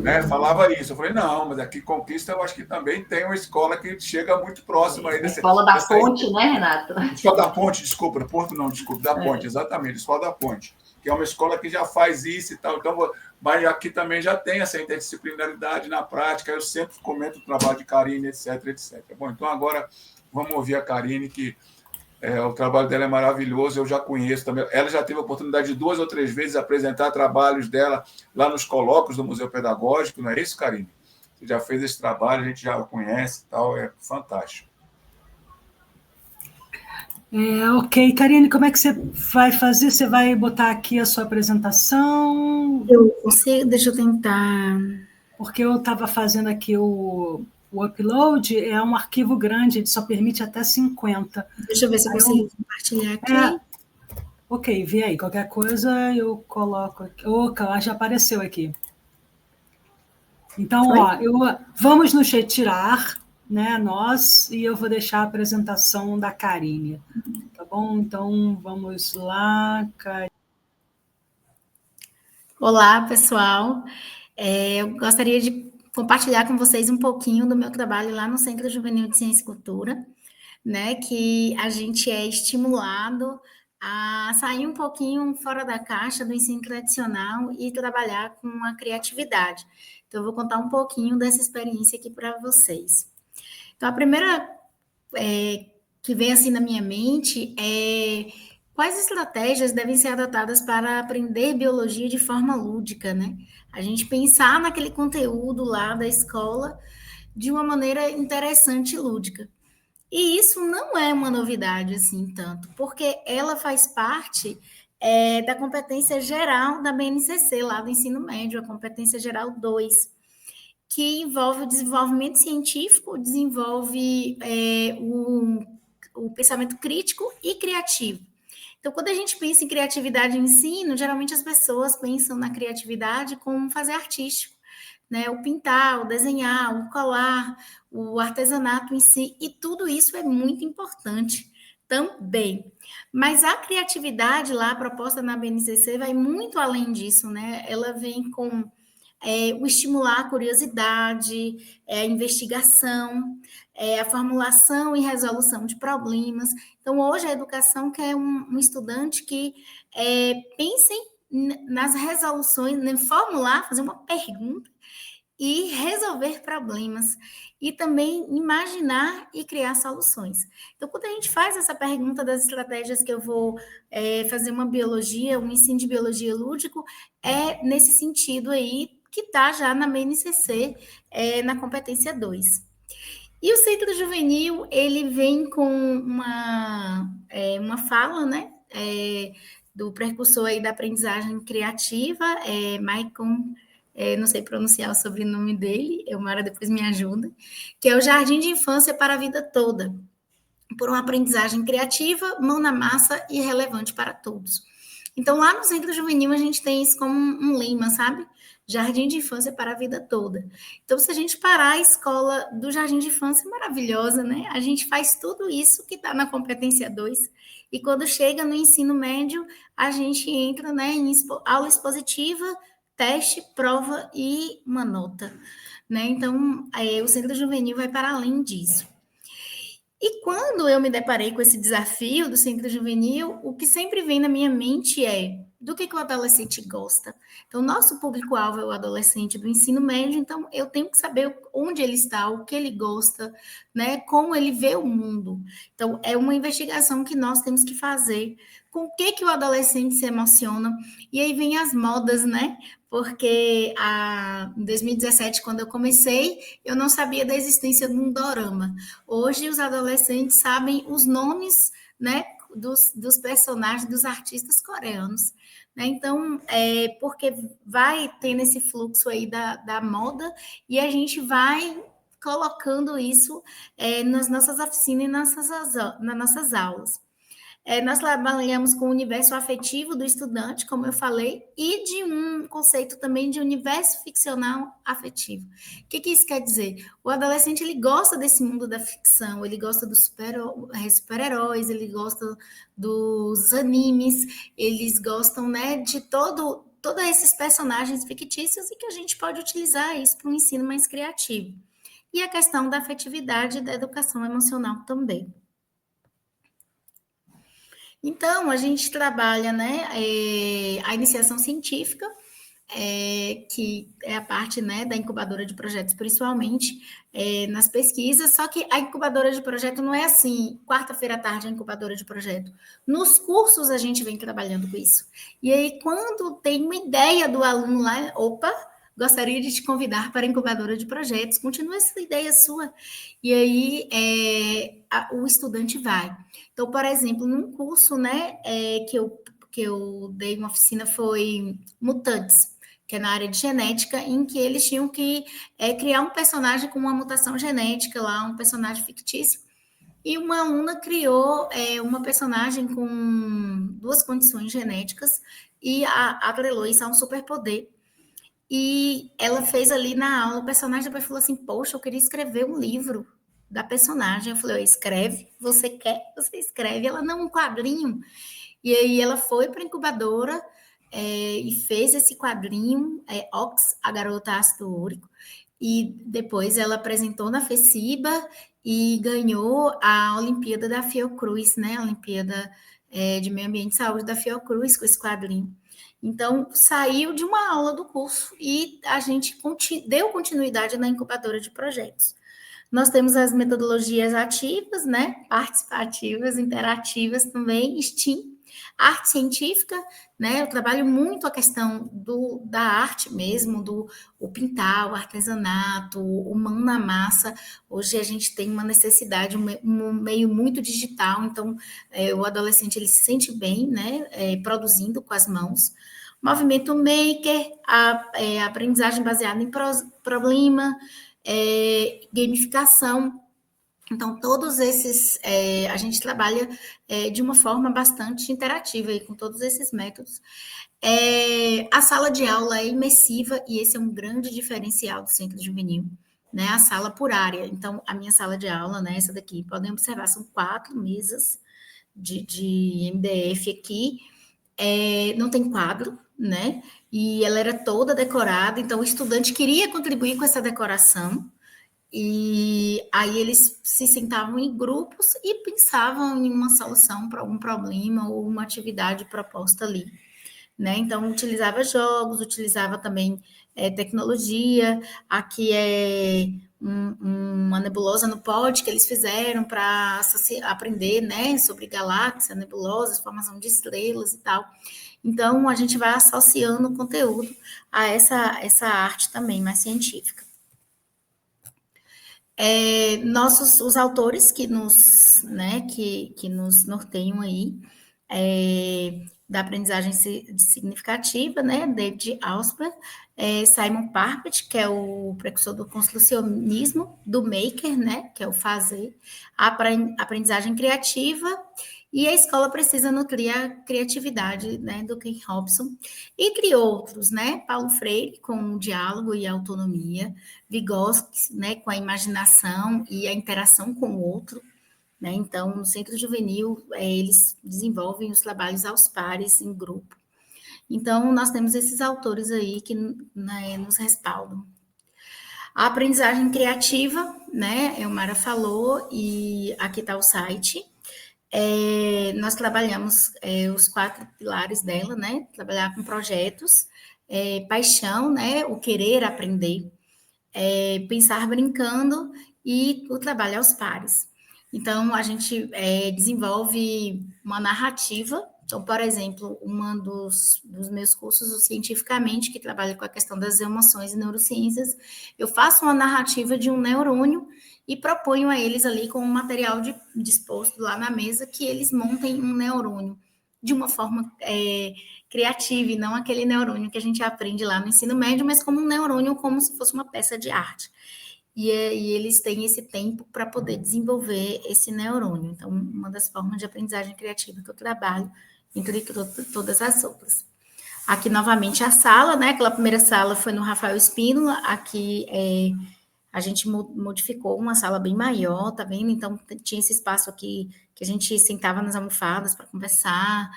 Né? Falava isso. Eu falei, não, mas aqui em Conquista eu acho que também tem uma escola que chega muito próxima. Aí Escola da Ponte, né, Renato? Escola da Ponte, desculpa, Porto não, desculpa, da Ponte, exatamente, Escola da Ponte, que é uma escola que já faz isso e tal. Então, mas aqui também já tem essa interdisciplinaridade na prática. Eu sempre comento o trabalho de Karine, etc. Bom, então agora vamos ouvir a Karine, que o trabalho dela é maravilhoso, eu já conheço também. Ela já teve a oportunidade de 2 ou 3 vezes apresentar trabalhos dela lá nos colóquios do Museu Pedagógico, não é isso, Karine? Você já fez esse trabalho, a gente já conhece e tal, é fantástico. Ok, Karine, como é que você vai fazer? Você vai botar aqui a sua apresentação? Eu consigo, deixa eu tentar. Porque eu estava fazendo aqui o upload, é um arquivo grande, ele só permite até 50. Deixa eu ver se eu consigo compartilhar aqui. Ok, vê aí, qualquer coisa eu coloco aqui. Já apareceu aqui. Então, vamos nos retirar, né, nós, e eu vou deixar a apresentação da Karine. Tá bom? Então, vamos lá, Karine. Olá, pessoal. Eu gostaria de compartilhar com vocês um pouquinho do meu trabalho lá no Centro Juvenil de Ciência e Cultura, né, que a gente é estimulado a sair um pouquinho fora da caixa do ensino tradicional e trabalhar com a criatividade. Então, eu vou contar um pouquinho dessa experiência aqui para vocês. Então, a primeira que vem assim na minha mente é quais estratégias devem ser adotadas para aprender biologia de forma lúdica, né? A gente pensar naquele conteúdo lá da escola de uma maneira interessante e lúdica. E isso não é uma novidade, assim, tanto, porque ela faz parte da competência geral da BNCC, lá do ensino médio, a competência geral 2, que envolve o desenvolvimento científico, desenvolve o pensamento crítico e criativo. Então, quando a gente pensa em criatividade e ensino, geralmente as pessoas pensam na criatividade como fazer artístico, né? O pintar, o desenhar, o colar, o artesanato em si, e tudo isso é muito importante também. Mas a criatividade lá, proposta na BNCC, vai muito além disso, né? Ela vem com o estimular a curiosidade, a investigação, a formulação e resolução de problemas. Então, hoje a educação quer um estudante que pense nas resoluções, em formular, fazer uma pergunta e resolver problemas, e também imaginar e criar soluções. Então, quando a gente faz essa pergunta das estratégias que eu vou fazer uma biologia, um ensino de biologia lúdico, é nesse sentido aí que está já na BNCC, na competência 2. E o Centro Juvenil, ele vem com uma fala, né, do precursor aí da aprendizagem criativa, Maicon, não sei pronunciar o sobrenome dele, Mara depois me ajuda, que é o Jardim de Infância para a Vida Toda, por uma aprendizagem criativa, mão na massa e relevante para todos. Então, lá no Centro Juvenil, a gente tem isso como um lema, sabe? Jardim de Infância para a Vida Toda. Então, se a gente parar a escola do Jardim de Infância, é maravilhosa, né? A gente faz tudo isso que está na competência 2, e quando chega no ensino médio, a gente entra, né, em aula expositiva, teste, prova e uma nota, né? Então, o Centro Juvenil vai para além disso. E quando eu me deparei com esse desafio do Centro Juvenil, o que sempre vem na minha mente é do que o adolescente gosta. Então, nosso público-alvo é o adolescente do ensino médio, então eu tenho que saber onde ele está, o que ele gosta, né, como ele vê o mundo. Então, é uma investigação que nós temos que fazer. Com o que o adolescente se emociona? E aí vem as modas, né? Porque em 2017, quando eu comecei, eu não sabia da existência de um dorama. Hoje, os adolescentes sabem os nomes, né, dos personagens, dos artistas coreanos. Né? Então, porque vai tendo esse fluxo aí da moda, e a gente vai colocando isso nas nossas oficinas e nas nossas aulas. Nós trabalhamos com o universo afetivo do estudante, como eu falei, e de um conceito também de universo ficcional afetivo. O que isso quer dizer? O adolescente, ele gosta desse mundo da ficção, ele gosta dos super-heróis, ele gosta dos animes, eles gostam, né, de todos esses personagens fictícios, e que a gente pode utilizar isso para um ensino mais criativo. E a questão da afetividade e da educação emocional também. Então, a gente trabalha, né, a iniciação científica, que é a parte, né, da incubadora de projetos, principalmente nas pesquisas, só que a incubadora de projeto não é assim, quarta-feira à tarde a incubadora de projeto. Nos cursos a gente vem trabalhando com isso. E aí, quando tem uma ideia do aluno lá, gostaria de te convidar para a incubadora de projetos, continua essa ideia sua. E aí, o estudante vai. Então, por exemplo, num curso, né, que eu dei uma oficina, foi Mutantes, que é na área de genética, em que eles tinham que criar um personagem com uma mutação genética lá, um personagem fictício. E uma aluna criou uma personagem com 2 condições genéticas e atrelou isso a um superpoder. E ela fez ali na aula, o personagem depois falou assim, poxa, eu queria escrever um livro da personagem. Eu falei, escreve, você quer, você escreve. Ela, não, um quadrinho. E aí ela foi para a incubadora e fez esse quadrinho, Ox, a garota ácido úrico, e depois ela apresentou na FECIBA e ganhou a Olimpíada da Fiocruz, né? A Olimpíada de Meio Ambiente e Saúde da Fiocruz com esse quadrinho. Então, saiu de uma aula do curso e a gente deu continuidade na incubadora de projetos. Nós temos as metodologias ativas, né, participativas, interativas também, STEAM, arte científica, né, eu trabalho muito a questão da arte mesmo, o pintar, o artesanato, o mão na massa. Hoje a gente tem uma necessidade, um meio muito digital, então o adolescente ele se sente bem, né, produzindo com as mãos. Movimento maker, a aprendizagem baseada em problema, gamificação. Então, todos esses, a gente trabalha de uma forma bastante interativa aí, com todos esses métodos. A sala de aula é imersiva e esse é um grande diferencial do Centro Juvenil, né? A sala por área. Então, a minha sala de aula, né, essa daqui, podem observar, são 4 mesas de MDF aqui. Não tem quadro, né? E ela era toda decorada, então o estudante queria contribuir com essa decoração, e aí eles se sentavam em grupos e pensavam em uma solução para algum problema ou uma atividade proposta ali, né? Então, utilizava jogos, utilizava também tecnologia. Aqui é uma nebulosa no pod que eles fizeram para aprender, né, sobre galáxia, nebulosas, formação de estrelas e tal. Então, a gente vai associando o conteúdo a essa arte também mais científica. Os autores que nos, né, que nos norteiam aí, da aprendizagem significativa, né, David Alsper, Simon Parpet, que é o precursor do construcionismo, do maker, né, que é o fazer, a aprendizagem criativa, e a escola precisa nutrir a criatividade, né, do Ken Robson, e criou outros, né, Paulo Freire, com o diálogo e a autonomia, Vygotsky, né, com a imaginação e a interação com o outro, né? Então, no Centro Juvenil, eles desenvolvem os trabalhos aos pares, em grupo. Então, nós temos esses autores aí que, né, nos respaldam. A aprendizagem criativa, né, a Elmara falou, e aqui está o site. Nós trabalhamos os 4 pilares dela, né? Trabalhar com projetos, paixão, né? O querer aprender, pensar brincando e o trabalho aos pares. Então, a gente desenvolve uma narrativa. Então, por exemplo, um dos meus cursos, o Cientificamente, que trabalha com a questão das emoções e neurociências, eu faço uma narrativa de um neurônio e proponho a eles ali com um material disposto lá na mesa que eles montem um neurônio de uma forma criativa e não aquele neurônio que a gente aprende lá no ensino médio, mas como um neurônio, como se fosse uma peça de arte. E eles têm esse tempo para poder desenvolver esse neurônio. Então, uma das formas de aprendizagem criativa que eu trabalho, entre todas as outras. Aqui, novamente, a sala, né? Aquela primeira sala foi no Rafael Espínola. Aqui, a gente modificou uma sala bem maior, tá vendo? Então, tinha esse espaço aqui que a gente sentava nas almofadas para conversar,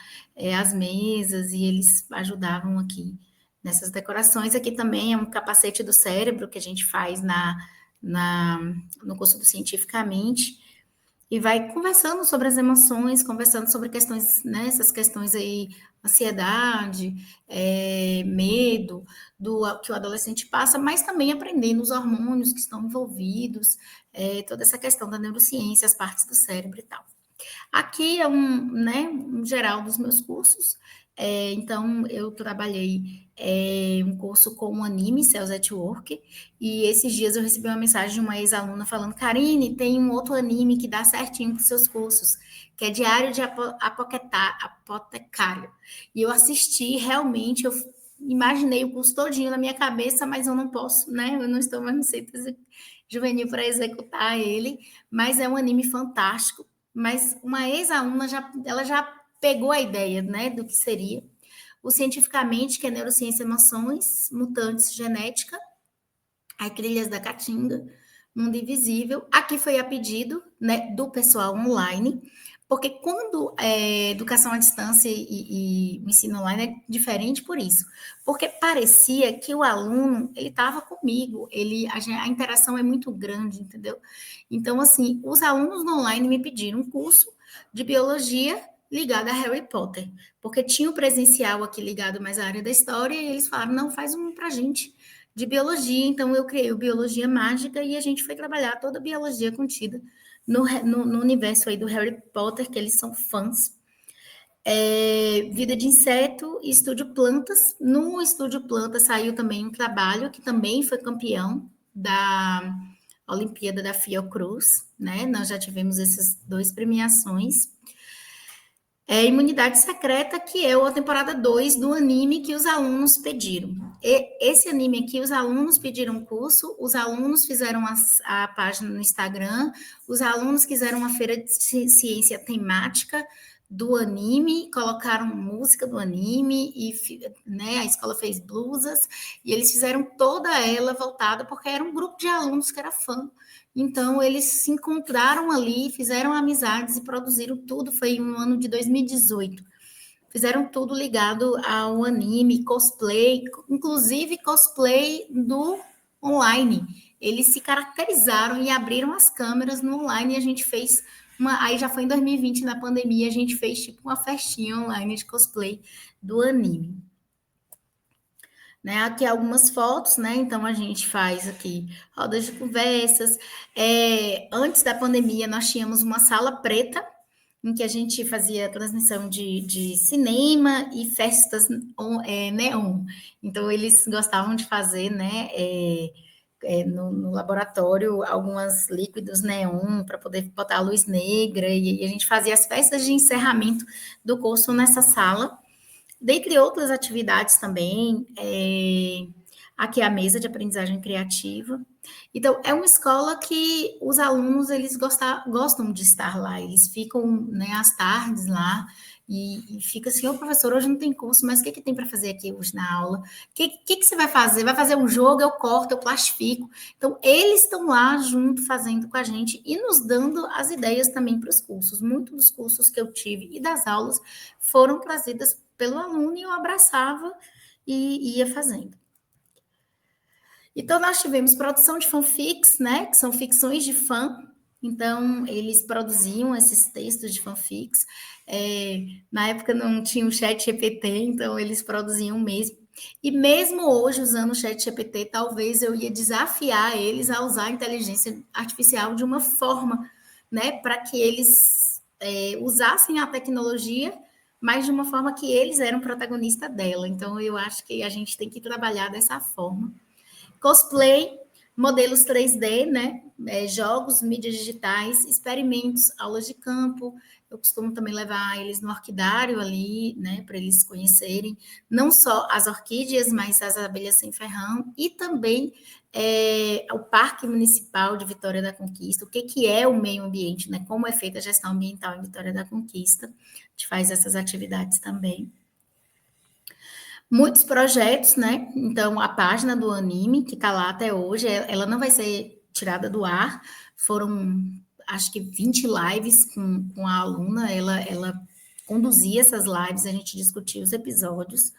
as mesas, e eles ajudavam aqui nessas decorações. Aqui também é um capacete do cérebro que a gente faz no curso do Cientificamente, e vai conversando sobre as emoções, conversando sobre questões, né, essas questões aí, ansiedade, medo, que o adolescente passa, mas também aprendendo os hormônios que estão envolvidos, toda essa questão da neurociência, as partes do cérebro e tal. Aqui é um geral dos meus cursos. Então, eu trabalhei um curso com um anime, Cells at Work, e esses dias eu recebi uma mensagem de uma ex-aluna falando: Karine, tem um outro anime que dá certinho para os seus cursos, que é Diário de Apotecário. E eu assisti, realmente, eu imaginei o curso todinho na minha cabeça, mas eu não posso, né? Eu não estou mais no centro juvenil para executar ele, mas é um anime fantástico. Mas uma ex-aluna ela já pegou a ideia, né, do que seria o Cientificamente, que é Neurociência, Emoções, Mutantes, Genética, aí Trilhas da Caatinga, Mundo Invisível. Aqui foi a pedido, né, do pessoal online, porque quando educação à distância e o ensino online é diferente por isso, porque parecia que o aluno, ele estava comigo, a interação é muito grande, entendeu? Então, assim, os alunos no online me pediram um curso de biologia ligado a Harry Potter, porque tinha o presencial aqui ligado mais à área da história, e eles falaram: não, faz um pra gente de biologia. Então, eu criei o Biologia Mágica e a gente foi trabalhar toda a biologia contida no universo aí do Harry Potter, que eles são fãs. Vida de Inseto e Estúdio Plantas. No Estúdio Plantas saiu também um trabalho que também foi campeão da Olimpíada da Fiocruz, né? Nós já tivemos essas 2 premiações. Imunidade Secreta, que é a temporada 2 do anime que os alunos pediram. Esse anime aqui, os alunos pediram curso, os alunos fizeram a página no Instagram, os alunos fizeram uma feira de ciência temática do anime, colocaram música do anime, e né, a escola fez blusas, e eles fizeram toda ela voltada, porque era um grupo de alunos que era fã. Então, eles se encontraram ali, fizeram amizades e produziram tudo. Foi um ano de 2018. fizeram tudo ligado ao anime, cosplay, inclusive cosplay do online. Eles se caracterizaram e abriram as câmeras no online e a gente fez aí já foi em 2020, na pandemia, a gente fez tipo uma festinha online de cosplay do anime. Né, aqui algumas fotos, né? Então a gente faz aqui rodas de conversas. Antes da pandemia, nós tínhamos uma sala preta em que a gente fazia transmissão de cinema e festas neon. Então eles gostavam de fazer, né? No laboratório, alguns líquidos neon para poder botar a luz negra, e a gente fazia as festas de encerramento do curso nessa sala. Dentre outras atividades também, aqui a mesa de aprendizagem criativa. Então, é uma escola que os alunos, eles gostam de estar lá, eles ficam, né, às tardes lá, e fica assim, ô professor, hoje não tem curso, mas o que tem para fazer aqui hoje na aula? O que você vai fazer? Vai fazer um jogo, eu corto, eu plastifico. Então, eles estão lá junto, fazendo com a gente e nos dando as ideias também para os cursos. Muitos dos cursos que eu tive e das aulas foram trazidas pelo aluno e eu abraçava e ia fazendo. Então, nós tivemos produção de fanfics, né, que são ficções de fã. Então, eles produziam esses textos de fanfics. Na época não tinha o ChatGPT, então eles produziam mesmo. E mesmo hoje, usando o ChatGPT, talvez eu ia desafiar eles a usar a inteligência artificial de uma forma, né, para que eles usassem a tecnologia, mas de uma forma que eles eram protagonista dela. Então, eu acho que a gente tem que trabalhar dessa forma. Cosplay, modelos 3D, né? Jogos, mídias digitais, experimentos, aulas de campo. Eu costumo também levar eles no orquidário ali, né? Para eles conhecerem não só as orquídeas, mas as abelhas sem ferrão e também o Parque Municipal de Vitória da Conquista, o que é o meio ambiente, né? Como é feita a gestão ambiental em Vitória da Conquista. A gente faz essas atividades também. Muitos projetos, né? Então, a página do anime, que está lá até hoje, ela não vai ser tirada do ar. Foram, acho que 20 lives com a aluna. Ela conduzia essas lives, a gente discutia os episódios.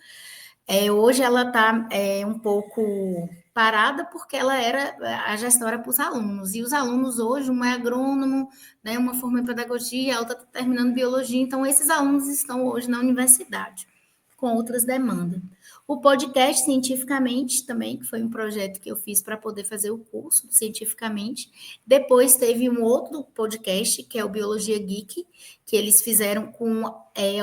Hoje ela está um pouco parada porque ela era a gestora para os alunos. E os alunos hoje, um é agrônomo, né, uma forma em pedagogia, a outra está terminando biologia. Então, esses alunos estão hoje na universidade, com outras demandas. O podcast Cientificamente também, que foi um projeto que eu fiz para poder fazer o curso Cientificamente. Depois teve um outro podcast, que é o Biologia Geek, que eles fizeram com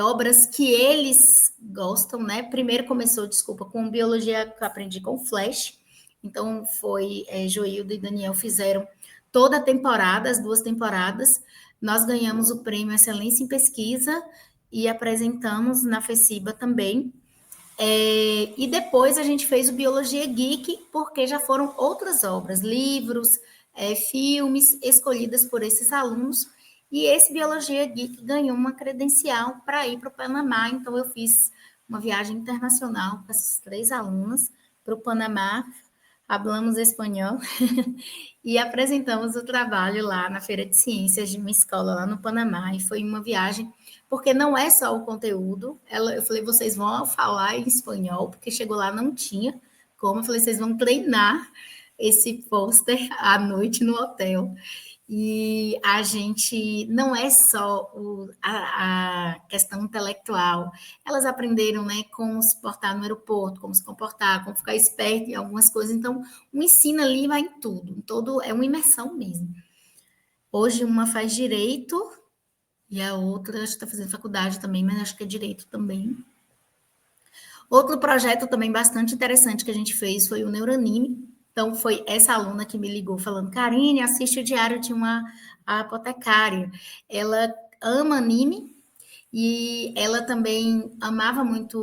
obras que eles gostam, né? Primeiro começou, com Biologia que eu aprendi com Flash. Então, foi Joildo e Daniel fizeram toda a temporada, as 2 temporadas. Nós ganhamos o prêmio Excelência em Pesquisa e apresentamos na FECIBA também. E depois a gente fez o Biologia Geek, porque já foram outras obras, livros, filmes, escolhidas por esses alunos, e esse Biologia Geek ganhou uma credencial para ir para o Panamá, então eu fiz uma viagem internacional com essas 3 alunas para o Panamá, falamos espanhol, e apresentamos o trabalho lá na Feira de Ciências de uma escola lá no Panamá, e foi uma viagem, porque não é só o conteúdo, eu falei, vocês vão falar em espanhol, porque chegou lá, não tinha como, eu falei, vocês vão treinar esse pôster à noite no hotel, e a gente, não é só a questão intelectual, elas aprenderam, né, como se portar no aeroporto, como se comportar, como ficar esperto em algumas coisas, então o ensino ali vai em tudo, é uma imersão mesmo. Hoje uma faz direito, e a outra está fazendo faculdade também, mas acho que é direito também. Outro projeto também bastante interessante que a gente fez foi o Neuranime. Então, foi essa aluna que me ligou falando, Karine, assiste o Diário de uma Apotecária. Ela ama anime e ela também amava muito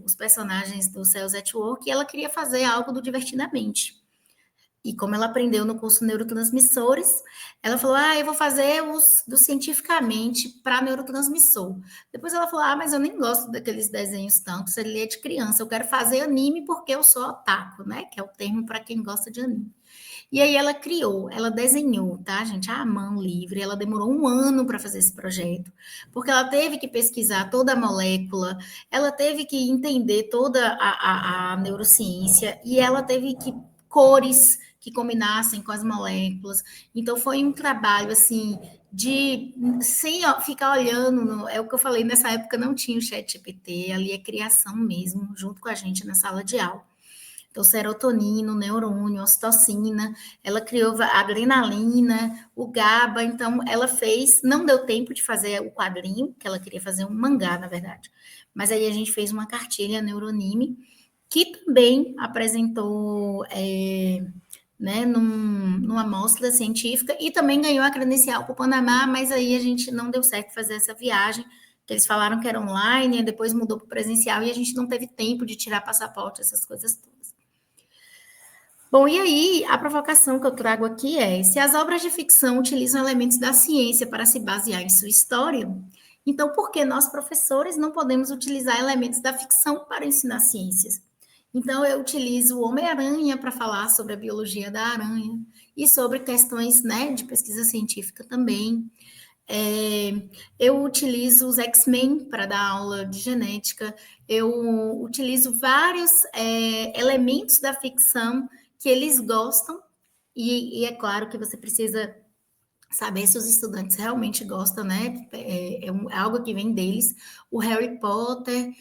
os personagens do Cells at Work e ela queria fazer algo do Divertidamente. E como ela aprendeu no curso Neurotransmissores, ela falou, eu vou fazer os do cientificamente para neurotransmissor. Depois ela falou, mas eu nem gosto daqueles desenhos tanto, se ele é de criança, eu quero fazer anime porque eu sou otaku, né? Que é o termo para quem gosta de anime. E aí ela desenhou, tá, gente, à mão livre, ela demorou 1 ano para fazer esse projeto, porque ela teve que pesquisar toda a molécula, ela teve que entender toda a neurociência, e ela teve que cores que combinassem com as moléculas. Então, foi um trabalho, assim, sem ficar olhando, é o que eu falei, nessa época não tinha o ChatGPT, ali é criação mesmo, junto com a gente na sala de aula. Então, serotonina, o neurônio, a ocitocina, ela criou a adrenalina, o GABA, então ela fez, não deu tempo de fazer o quadrinho, que ela queria fazer um mangá, na verdade, mas aí a gente fez uma cartilha Neuronime, que também apresentou numa mostra científica e também ganhou a credencial para o Panamá, mas aí a gente não deu certo fazer essa viagem, que eles falaram que era online, depois mudou para o presencial e a gente não teve tempo de tirar passaporte, essas coisas todas. Bom, e aí a provocação que eu trago aqui é, se as obras de ficção utilizam elementos da ciência para se basear em sua história, então por que nós, professores, não podemos utilizar elementos da ficção para ensinar ciências? Então, eu utilizo o Homem-Aranha para falar sobre a biologia da aranha e sobre questões, de pesquisa científica também. Eu utilizo os X-Men para dar aula de genética. Eu utilizo vários elementos da ficção que eles gostam e é claro que você precisa saber se os estudantes realmente gostam, né? É algo que vem deles. O Harry Potter,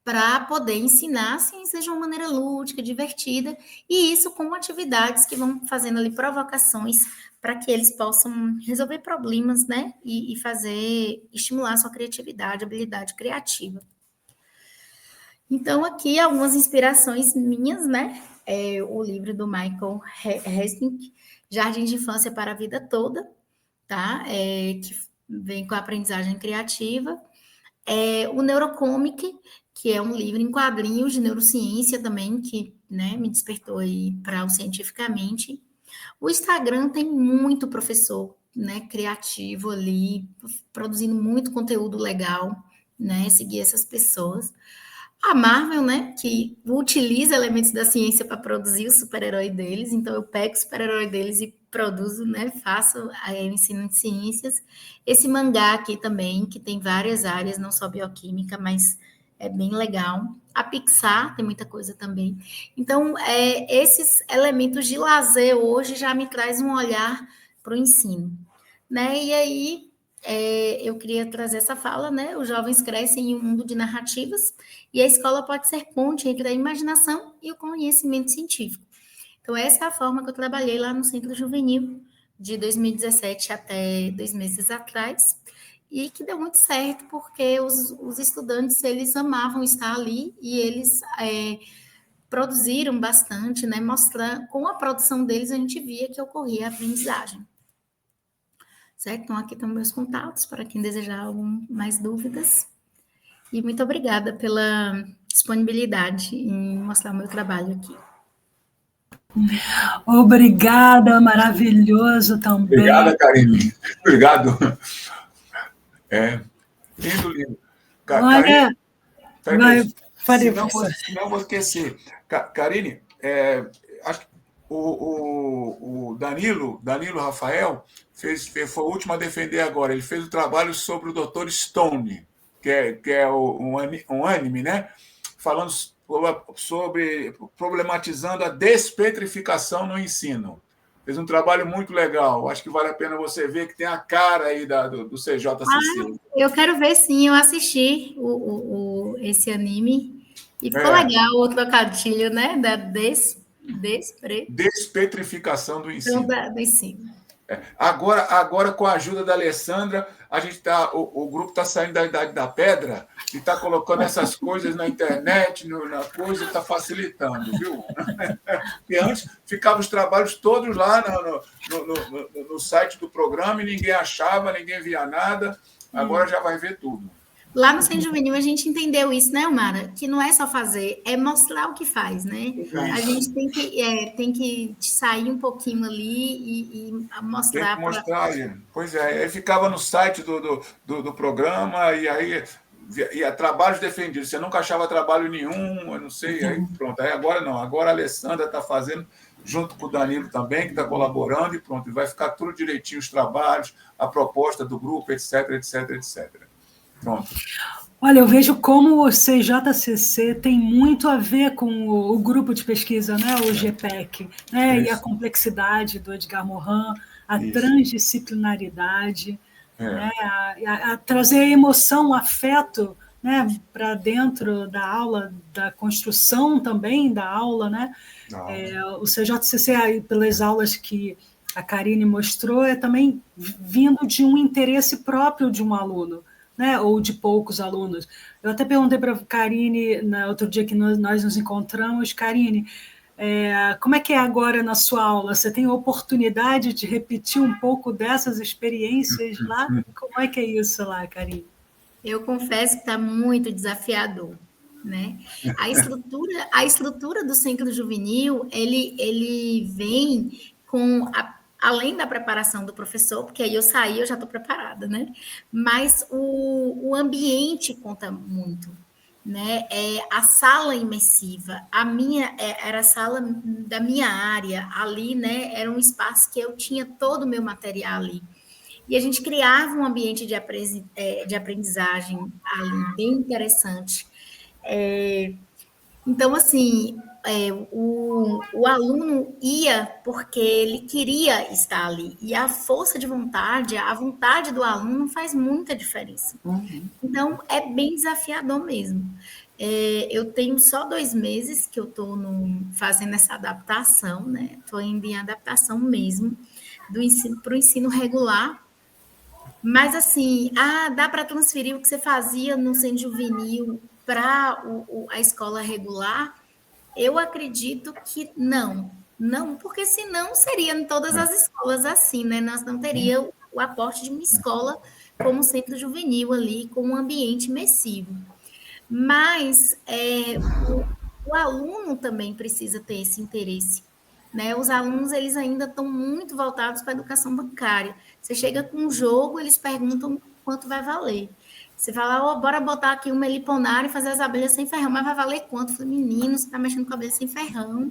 para poder ensinar a ciência de uma maneira lúdica, divertida, e isso com atividades que vão fazendo ali provocações para que eles possam resolver problemas, né? E estimular a sua criatividade, habilidade criativa. Então, aqui algumas inspirações minhas, né? O livro do Michael Hastings, Jardim de Infância para a Vida Toda, tá? Que vem com a aprendizagem criativa. O Neurocomic, que é um livro em quadrinhos de neurociência também, que me despertou aí para o cientificamente. O Instagram tem muito professor criativo ali, produzindo muito conteúdo legal, seguir essas pessoas. A Marvel, que utiliza elementos da ciência para produzir o super-herói deles, então eu pego o super-herói deles e produzo, faço ensino de ciências. Esse mangá aqui também, que tem várias áreas, não só bioquímica, mas é bem legal. A Pixar tem muita coisa também. Então, esses elementos de lazer hoje já me traz um olhar para o ensino. E aí, eu queria trazer essa fala, os jovens crescem em um mundo de narrativas e a escola pode ser ponte entre a imaginação e o conhecimento científico. Então, essa é a forma que eu trabalhei lá no Centro Juvenil, de 2017 até 2 meses atrás, e que deu muito certo, porque os estudantes, eles amavam estar ali e eles produziram bastante, mostrando, com a produção deles, a gente via que ocorria a aprendizagem. Certo? Então, aqui estão meus contatos, para quem desejar mais dúvidas. E muito obrigada pela disponibilidade em mostrar o meu trabalho aqui. Obrigada, maravilhoso também. Obrigada, Karine. Obrigado. Lindo. Olha, Não vou esquecer. Karine, acho que o Danilo Rafael foi o último a defender agora. Ele fez o trabalho sobre o Dr. Stone, que é um anime, falando sobre problematizando a despetrificação no ensino. Fez um trabalho muito legal. Acho que vale a pena você ver, que tem a cara aí do CJCC. Eu quero ver, sim. Eu assisti esse anime e ficou legal o trocadilho, da despetrificação do ensino. Do ensino. Agora, com a ajuda da Alessandra, a gente o grupo está saindo da Idade da Pedra e está colocando essas coisas na internet, na coisa, está facilitando, viu? Porque antes ficavam os trabalhos todos lá no site do programa e ninguém achava, ninguém via nada. Agora já vai ver tudo. Lá no Centro Juvenil a gente entendeu isso, né, Mara? Que não é só fazer, é mostrar o que faz, né? A gente tem que sair um pouquinho ali e Tem que mostrar para... mostrar. Pois é, aí ficava no site do programa, e aí ia trabalhos defendidos. Você nunca achava trabalho nenhum, eu não sei, aí pronto. Aí agora não, agora a Alessandra está fazendo, junto com o Danilo também, que está colaborando, e pronto, vai ficar tudo direitinho, os trabalhos, a proposta do grupo, etc, etc, etc. Pronto. Olha, eu vejo como o CJCC tem muito a ver com o grupo de pesquisa, né, o GPEC, né, e a complexidade do Edgar Morin, a transdisciplinaridade, né, a trazer emoção, afeto, né, para dentro da aula, da construção também da aula, né? O CJCC, aí, pelas aulas que a Karine mostrou, é também vindo de um interesse próprio de um aluno, né, ou de poucos alunos. Eu até perguntei para a Karine, no outro dia que nós nos encontramos, Karine, como é que é agora na sua aula? Você tem a oportunidade de repetir um pouco dessas experiências lá? Como é que é isso lá, Karine? Eu confesso que está muito desafiador, né? A estrutura do Centro Juvenil, ele vem com além da preparação do professor, porque aí eu saí, eu já estou preparada, né? Mas o ambiente conta muito, né? A sala imersiva, a minha era a sala da minha área, ali, né? Era um espaço que eu tinha todo o meu material ali. E a gente criava um ambiente de aprendizagem ali, bem interessante. Então, assim, o aluno ia porque ele queria estar ali. E a força de vontade, a vontade do aluno faz muita diferença. Então, é bem desafiador mesmo. Eu tenho só 2 meses que eu estou fazendo essa adaptação, né? Estou indo em adaptação mesmo, do ensino para o ensino regular. Mas, assim, dá para transferir o que você fazia no Centro Juvenil para a escola regular? Eu acredito que não. Não, porque senão seria em todas as escolas assim, né? Nós não teríamos o aporte de uma escola como Centro Juvenil ali, com um ambiente imersivo. Mas o aluno também precisa ter esse interesse, né? Os alunos, eles ainda estão muito voltados para a educação bancária. Você chega com um jogo, eles perguntam quanto vai valer. Você fala, bora botar aqui uma meliponária e fazer as abelhas sem ferrão, mas vai valer quanto? Eu falei, menino, você está mexendo com abelha sem ferrão.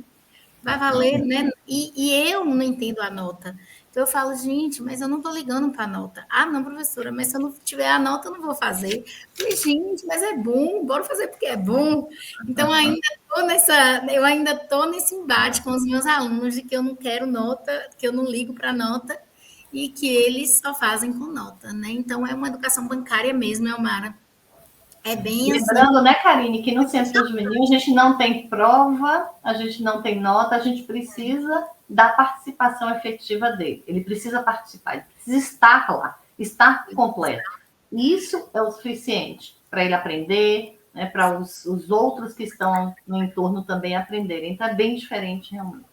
Vai valer, né? E eu não entendo a nota. Então eu falo, gente, mas eu não estou ligando para a nota. Não, professora, mas se eu não tiver a nota, eu não vou fazer. Eu falei, gente, mas é bom, bora fazer porque é bom. Então eu ainda estou nesse embate com os meus alunos de que eu não quero nota, que eu não ligo para nota e que eles só fazem com nota, né? Então é uma educação bancária mesmo, Elmara. É bem lembrando, assim, né, Karine, que no Centro Juvenil a gente não tem prova, a gente não tem nota, a gente precisa da participação efetiva dele. Ele precisa participar, ele precisa estar lá, estar completo. Isso é o suficiente para ele aprender, né, para os outros que estão no entorno também aprenderem. Então é bem diferente, realmente.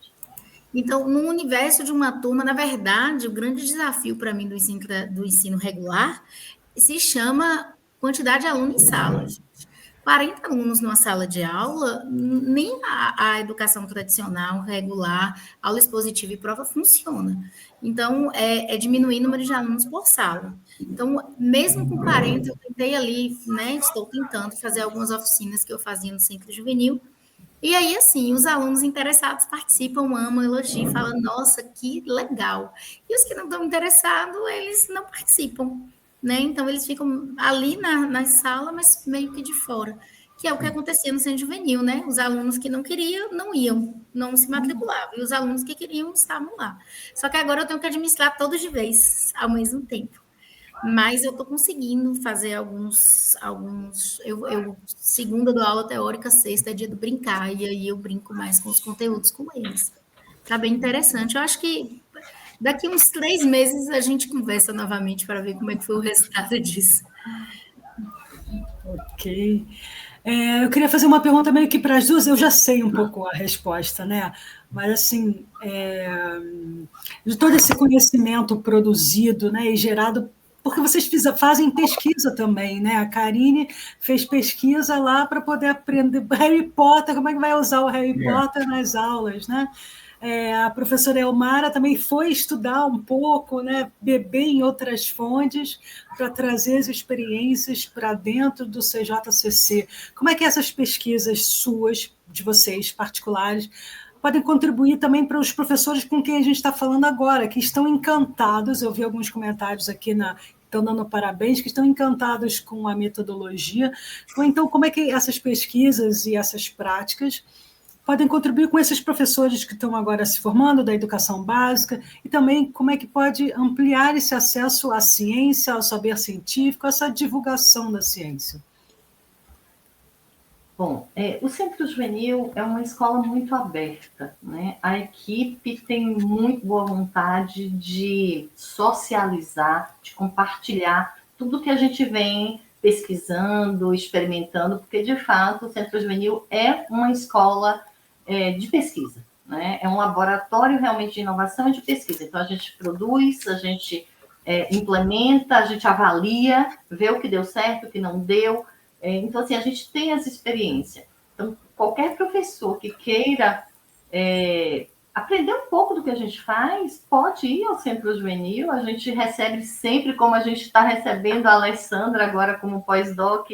Então, no universo de uma turma, na verdade, o grande desafio para mim do ensino regular se chama quantidade de alunos em sala. 40 alunos numa sala de aula, nem a educação tradicional, regular, aula expositiva e prova funciona. Então, diminuir o número de alunos por sala. Então, mesmo com 40, eu tentei ali, né, estou tentando fazer algumas oficinas que eu fazia no Centro Juvenil. E aí, assim, os alunos interessados participam, amam, elogiam, falam, nossa, que legal. E os que não estão interessados, eles não participam, né? Então, eles ficam ali na sala, mas meio que de fora, que é o que acontecia no Centro Juvenil, né? Os alunos que não queriam, não iam, não se matriculavam, e os alunos que queriam estavam lá. Só que agora eu tenho que administrar todos de vez, ao mesmo tempo. Mas eu estou conseguindo fazer alguns segunda dou aula teórica, sexta é dia do brincar, e aí eu brinco mais com os conteúdos com eles. Tá bem interessante. Eu acho que daqui uns 3 meses a gente conversa novamente para ver como é que foi o resultado disso. Ok. Eu queria fazer uma pergunta meio que para as duas, eu já sei um pouco a resposta, né? Mas, assim, de todo esse conhecimento produzido, né, e gerado porque vocês fazem pesquisa também, né? A Karine fez pesquisa lá para poder aprender Harry Potter, como é que vai usar o Harry Potter nas aulas, né? A professora Elmara também foi estudar um pouco, né? Beber em outras fontes para trazer as experiências para dentro do CJCC. Como é que essas pesquisas suas, de vocês, particulares, podem contribuir também para os professores com quem a gente está falando agora, que estão encantados, eu vi alguns comentários aqui estão dando parabéns, que estão encantados com a metodologia. Então, como é que essas pesquisas e essas práticas podem contribuir com esses professores que estão agora se formando da educação básica e também como é que pode ampliar esse acesso à ciência, ao saber científico, essa divulgação da ciência? Bom, o Centro Juvenil é uma escola muito aberta, né? A equipe tem muito boa vontade de socializar, de compartilhar tudo que a gente vem pesquisando, experimentando, porque, de fato, o Centro Juvenil é uma escola de pesquisa, né? É um laboratório realmente de inovação e de pesquisa. Então, a gente produz, a gente implementa, a gente avalia, vê o que deu certo, o que não deu. Então, assim, a gente tem essa experiência. Então, qualquer professor que queira aprender um pouco do que a gente faz, pode ir ao Centro Juvenil. A gente recebe sempre, como a gente está recebendo a Alessandra agora como pós-doc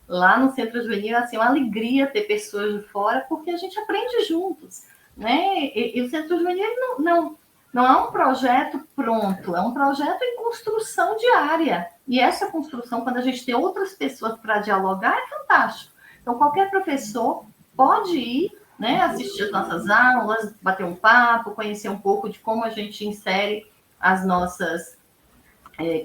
lá no Centro Juvenil, assim, uma alegria ter pessoas de fora, porque a gente aprende juntos, né? E o Centro Juvenil não é um projeto pronto, é um projeto em construção diária. E essa construção, quando a gente tem outras pessoas para dialogar, é fantástico. Então, qualquer professor pode ir, né, assistir as nossas aulas, bater um papo, conhecer um pouco de como a gente insere as nossas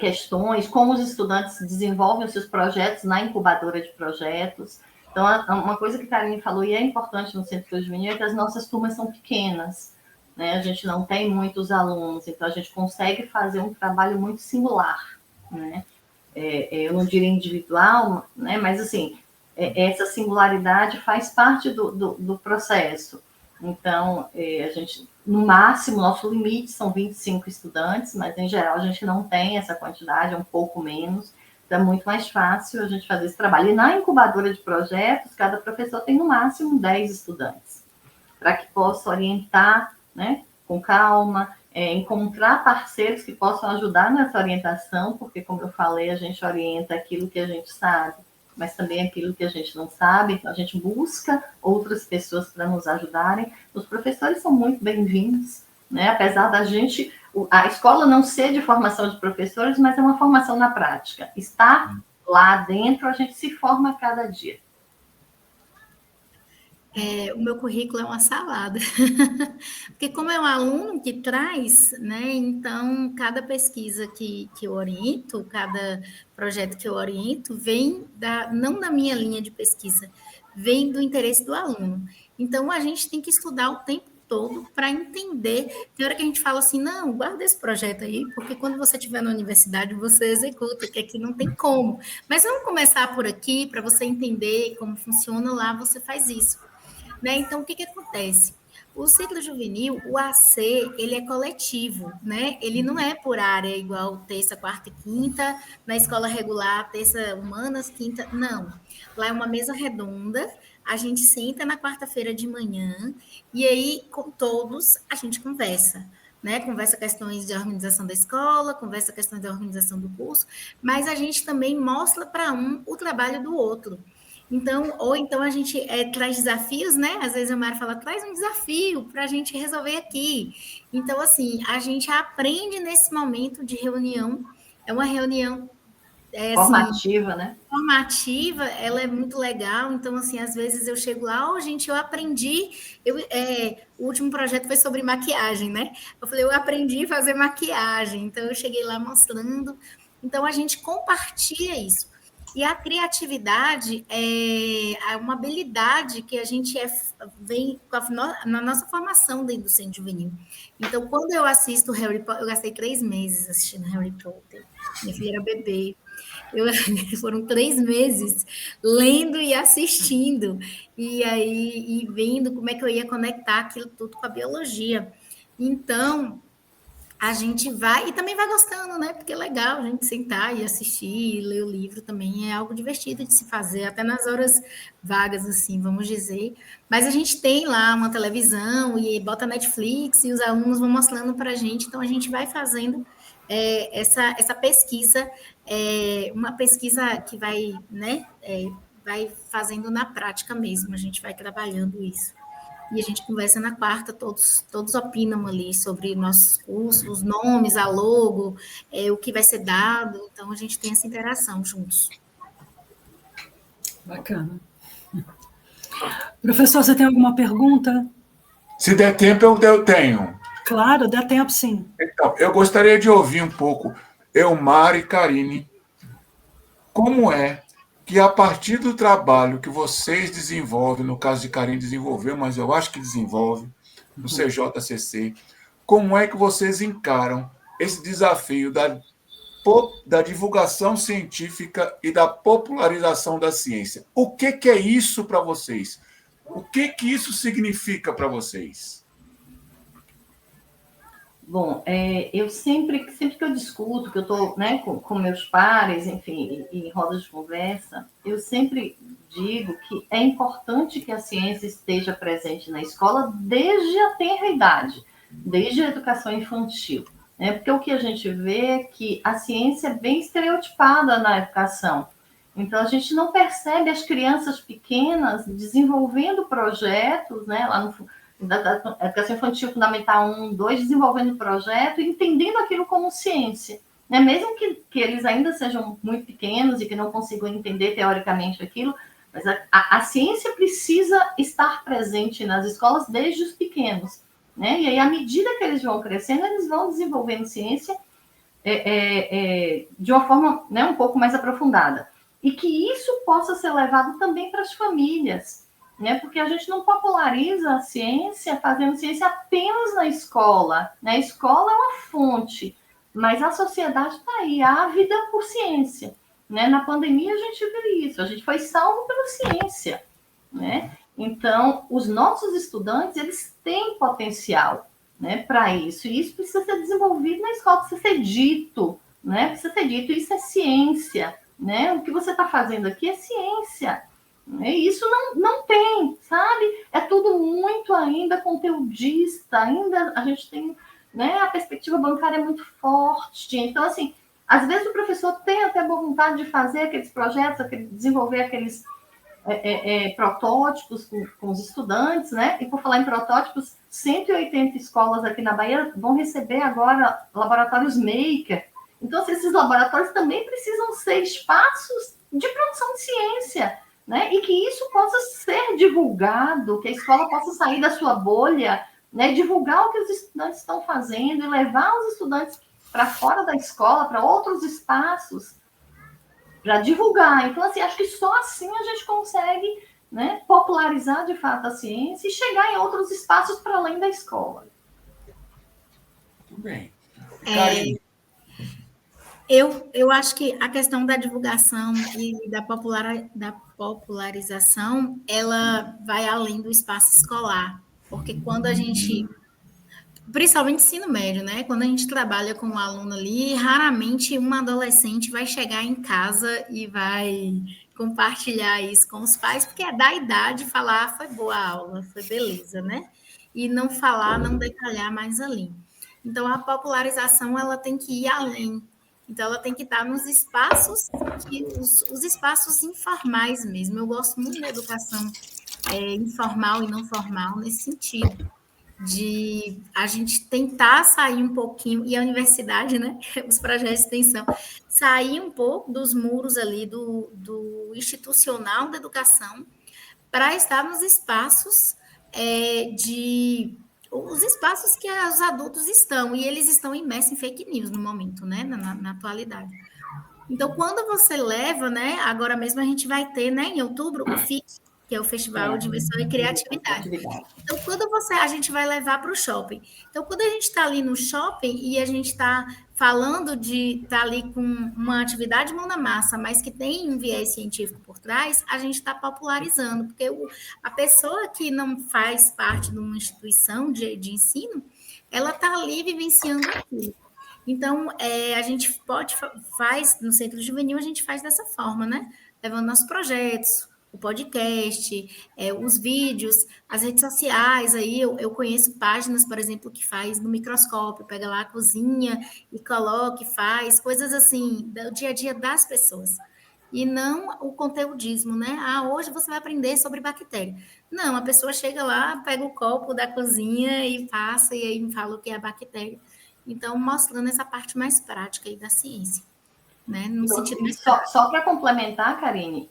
questões, como os estudantes desenvolvem os seus projetos na incubadora de projetos. Então, uma coisa que a Karine falou, e é importante no Centro Juvenil, é que as nossas turmas são pequenas, né? A gente não tem muitos alunos, então a gente consegue fazer um trabalho muito singular, né? Eu não diria individual, né? Mas, assim, essa singularidade faz parte do processo. Então, a gente, no máximo, nosso limite são 25 estudantes, mas, em geral, a gente não tem essa quantidade, é um pouco menos. Então, é muito mais fácil a gente fazer esse trabalho. E na incubadora de projetos, cada professor tem, no máximo, 10 estudantes, para que possa orientar, né, com calma, encontrar parceiros que possam ajudar nessa orientação, porque, como eu falei, a gente orienta aquilo que a gente sabe, mas também aquilo que a gente não sabe, então a gente busca outras pessoas para nos ajudarem. Os professores são muito bem-vindos, né? Apesar da gente, a escola não ser de formação de professores, mas é uma formação na prática. Estar lá dentro, a gente se forma a cada dia. O meu currículo é uma salada, porque como é um aluno que traz, né, então cada pesquisa que eu oriento, cada projeto que eu oriento, vem não da minha linha de pesquisa, vem do interesse do aluno. Então a gente tem que estudar o tempo todo para entender. Tem hora que a gente fala assim, não, guarda esse projeto aí, porque quando você estiver na universidade, você executa, que aqui não tem como. Mas vamos começar por aqui, para você entender como funciona lá, você faz isso. Né? Então, o que acontece? O ciclo juvenil, o AC, ele é coletivo, né? Ele não é por área igual terça, quarta e quinta, na escola regular, terça humanas, quinta, não. Lá é uma mesa redonda, a gente senta na quarta-feira de manhã e aí, com todos, a gente conversa. Né? Conversa questões de organização da escola, conversa questões de organização do curso, mas a gente também mostra para o trabalho do outro. Então, ou então a gente traz desafios, né? Às vezes a Mara fala, traz um desafio para a gente resolver aqui. Então, assim, a gente aprende nesse momento de reunião. É uma reunião formativa, assim, né? Formativa, ela é muito legal. Então, assim, às vezes eu chego lá, gente, eu aprendi. O último projeto foi sobre maquiagem, né? Eu falei, eu aprendi a fazer maquiagem. Então, eu cheguei lá mostrando. Então, a gente compartilha isso. E a criatividade é uma habilidade que a gente vem na nossa formação dentro do Centro Juvenil. Então, quando eu assisto Harry Potter, eu gastei 3 meses assistindo Harry Potter. Minha filha era bebê. Foram 3 meses lendo e assistindo. E aí, vendo como é que eu ia conectar aquilo tudo com a biologia. Então, a gente vai, e também vai gostando, né? Porque é legal a gente sentar e assistir, ler o livro também, é algo divertido de se fazer, até nas horas vagas, assim, vamos dizer. Mas a gente tem lá uma televisão e bota Netflix e os alunos vão mostrando para a gente, então a gente vai fazendo essa pesquisa, uma pesquisa que vai, né? Vai fazendo na prática mesmo, a gente vai trabalhando isso. E a gente conversa na quarta, todos opinam ali sobre nossos cursos, os nomes, a logo, o que vai ser dado, então a gente tem essa interação juntos. Bacana. Professor, você tem alguma pergunta? Se der tempo, eu tenho. Claro, dá tempo, sim. Então, eu gostaria de ouvir um pouco, Elmara e Karine, como é que a partir do trabalho que vocês desenvolvem, no caso de Karine desenvolveu, mas eu acho que desenvolve, no CJCC, como é que vocês encaram esse desafio da divulgação científica e da popularização da ciência? O que é isso para vocês? O que isso significa para vocês? Bom, eu sempre que eu discuto, que eu estou, né, com meus pares, enfim, em rodas de conversa, eu sempre digo que é importante que a ciência esteja presente na escola desde a tenra idade, desde a educação infantil, né? Porque o que a gente vê é que a ciência é bem estereotipada na educação. Então, a gente não percebe as crianças pequenas desenvolvendo projetos, né, lá no da educação infantil fundamental 1, 2, desenvolvendo o projeto e entendendo aquilo como ciência. Né? Mesmo que eles ainda sejam muito pequenos e que não consigam entender teoricamente aquilo, mas a ciência precisa estar presente nas escolas desde os pequenos. Né? E aí, à medida que eles vão crescendo, eles vão desenvolvendo ciência de uma forma, né, um pouco mais aprofundada. E que isso possa ser levado também para as famílias. Né? Porque a gente não populariza a ciência fazendo ciência apenas na escola. Né? A escola é uma fonte, mas a sociedade está aí, ávida por ciência. Né? Na pandemia a gente viu isso, a gente foi salvo pela ciência. Né? Então, os nossos estudantes, eles têm potencial, né, para isso, e isso precisa ser desenvolvido na escola, precisa ser dito, né? Precisa ser dito, isso é ciência. Né? O que você está fazendo aqui é ciência. E isso não tem, sabe? É tudo muito ainda conteudista, ainda a gente tem, né, a perspectiva bancária é muito forte. Então, assim, às vezes o professor tem até boa vontade de fazer aqueles projetos, desenvolver aqueles protótipos com os estudantes, né? E por falar em protótipos, 180 escolas aqui na Bahia vão receber agora laboratórios maker. Então, assim, esses laboratórios também precisam ser espaços de produção de ciência. Né? E que isso possa ser divulgado, que a escola possa sair da sua bolha, né? Divulgar o que os estudantes estão fazendo e levar os estudantes para fora da escola, para outros espaços, para divulgar. Então, assim, acho que só assim a gente consegue, né, popularizar de fato a ciência e chegar em outros espaços para além da escola. Muito bem. Karine. Eu acho que a questão da divulgação e da popularização, ela vai além do espaço escolar, porque quando a gente, principalmente ensino médio, né? Quando a gente trabalha com um aluno ali, raramente um adolescente vai chegar em casa e vai compartilhar isso com os pais, porque é da idade falar, foi boa a aula, foi beleza, né? E não falar, não detalhar mais ali. Então, a popularização, ela tem que ir além. Então, ela tem que estar nos espaços, os espaços informais mesmo. Eu gosto muito da educação informal e não formal nesse sentido, de a gente tentar sair um pouquinho, e a universidade, né, os projetos de extensão, sair um pouco dos muros ali do institucional da educação para estar nos espaços os espaços que os adultos estão, e eles estão imersos em fake news no momento, né, na atualidade. Então, quando você leva, né, agora mesmo a gente vai ter, né, em outubro, o FIC, que é o Festival de Invenção e Criatividade. Então, quando a gente vai levar para o shopping. Então, quando a gente está ali no shopping e a gente está falando de estar ali com uma atividade mão na massa, mas que tem um viés científico por trás, a gente está popularizando, porque a pessoa que não faz parte de uma instituição de ensino, ela está ali vivenciando aquilo. Então, a gente faz, no Centro Juvenil, a gente faz dessa forma, né? Levando nossos projetos, o podcast, os vídeos, as redes sociais. Aí eu conheço páginas, por exemplo, que faz no microscópio, pega lá a cozinha e coloca, e faz coisas assim, do dia a dia das pessoas. E não o conteudismo, né? Hoje você vai aprender sobre bactéria. Não, a pessoa chega lá, pega o copo da cozinha e passa, e aí me fala o que é a bactéria. Então, mostrando essa parte mais prática aí da ciência, né? No sentido mais só para complementar, Karine,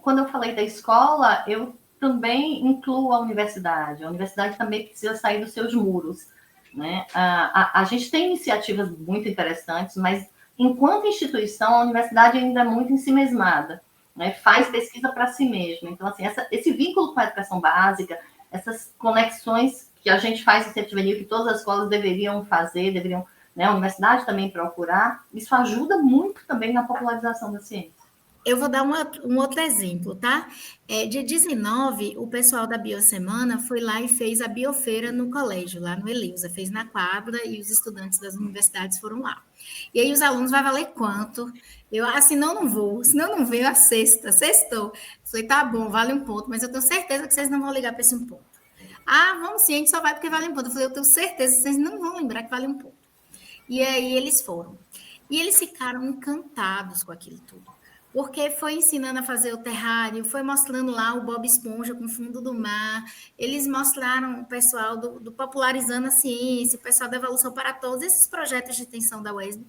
quando eu falei da escola, eu também incluo a universidade. A universidade também precisa sair dos seus muros, né? A gente tem iniciativas muito interessantes, mas enquanto instituição, a universidade ainda é muito ensimesmada, né? Faz pesquisa para si mesma. Então, assim, esse vínculo com a educação básica, essas conexões que a gente faz no Centro Juvenil, que todas as escolas deveriam fazer, né, a universidade também procurar, isso ajuda muito também na popularização da ciência. Eu vou dar um outro exemplo, tá? Dia 19, o pessoal da Biosemana foi lá e fez a biofeira no colégio, lá no Eleusa, fez na quadra e os estudantes das universidades foram lá. E aí os alunos, vai valer quanto? Senão não vou, senão não veio a sextou. Falei, tá bom, vale um ponto, mas eu tenho certeza que vocês não vão ligar para esse um ponto. Vamos sim, a gente só vai porque vale um ponto. Eu falei, eu tenho certeza que vocês não vão lembrar que vale um ponto. E aí eles foram. E eles ficaram encantados com aquilo tudo. Porque foi ensinando a fazer o terrário, foi mostrando lá o Bob Esponja com o fundo do mar, eles mostraram o pessoal do Popularizando a Ciência, o pessoal da Evolução para Todos, esses projetos de extensão da UESB,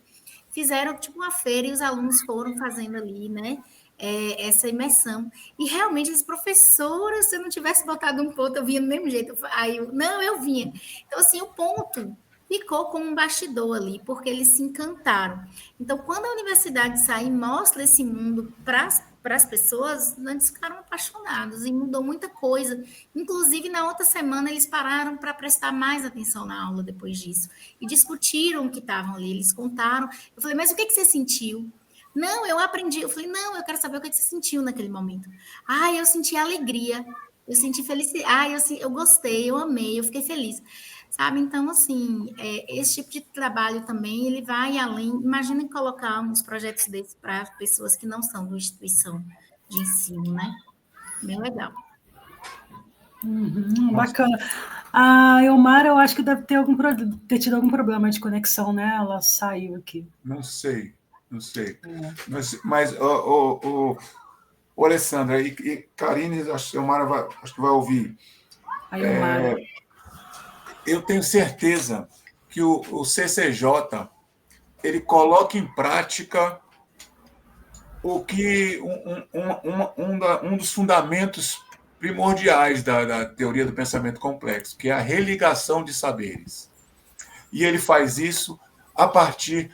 fizeram tipo uma feira e os alunos foram fazendo ali, né, essa imersão. E realmente, esse professora, se eu não tivesse botado um ponto, eu vinha do mesmo jeito. Eu vinha. Então, assim, o ponto ficou como um bastidor ali, porque eles se encantaram. Então, quando a universidade sai e mostra esse mundo para as pessoas, eles ficaram apaixonados e mudou muita coisa. Inclusive, na outra semana, eles pararam para prestar mais atenção na aula depois disso. E discutiram o que estavam ali, eles contaram. Eu falei, mas o que você sentiu? Não, eu aprendi. Eu falei, não, eu quero saber o que você sentiu naquele momento. Eu senti alegria, eu senti felicidade, eu gostei, eu amei, eu fiquei feliz. Sabe? Então, assim, esse tipo de trabalho também, ele vai além. Imagina colocar uns projetos desses para pessoas que não são de instituição de ensino, né? Bem legal. Bacana. A Elmara, eu acho que deve ter tido algum problema de conexão, né? Ela saiu aqui. Não sei. Mas Alessandra e Karine, acho que a Elmara acho que vai ouvir. A Elmara. Eu tenho certeza que o CCJ ele coloca em prática o que um dos fundamentos primordiais da teoria do pensamento complexo, que é a religação de saberes. E ele faz isso a partir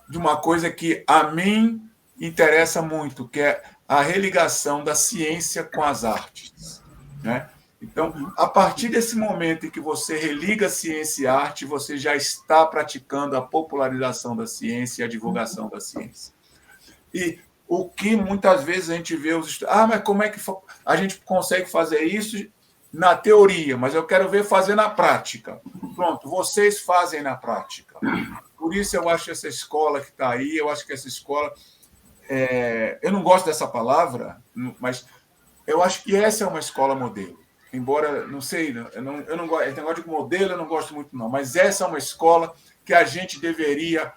de uma coisa que a mim interessa muito, que é a religação da ciência com as artes, né? Então, a partir desse momento em que você religa ciência e arte, você já está praticando a popularização da ciência e a divulgação da ciência. E o que muitas vezes a gente vê mas como é que a gente consegue fazer isso na teoria? Mas eu quero ver fazer na prática. Pronto, vocês fazem na prática. Por isso eu acho essa escola que está aí, eu acho que essa escola... eu não gosto dessa palavra, mas eu acho que essa é uma escola modelo. Embora, não sei, eu não gosto, esse negócio de modelo eu não gosto muito, não, mas essa é uma escola que a gente deveria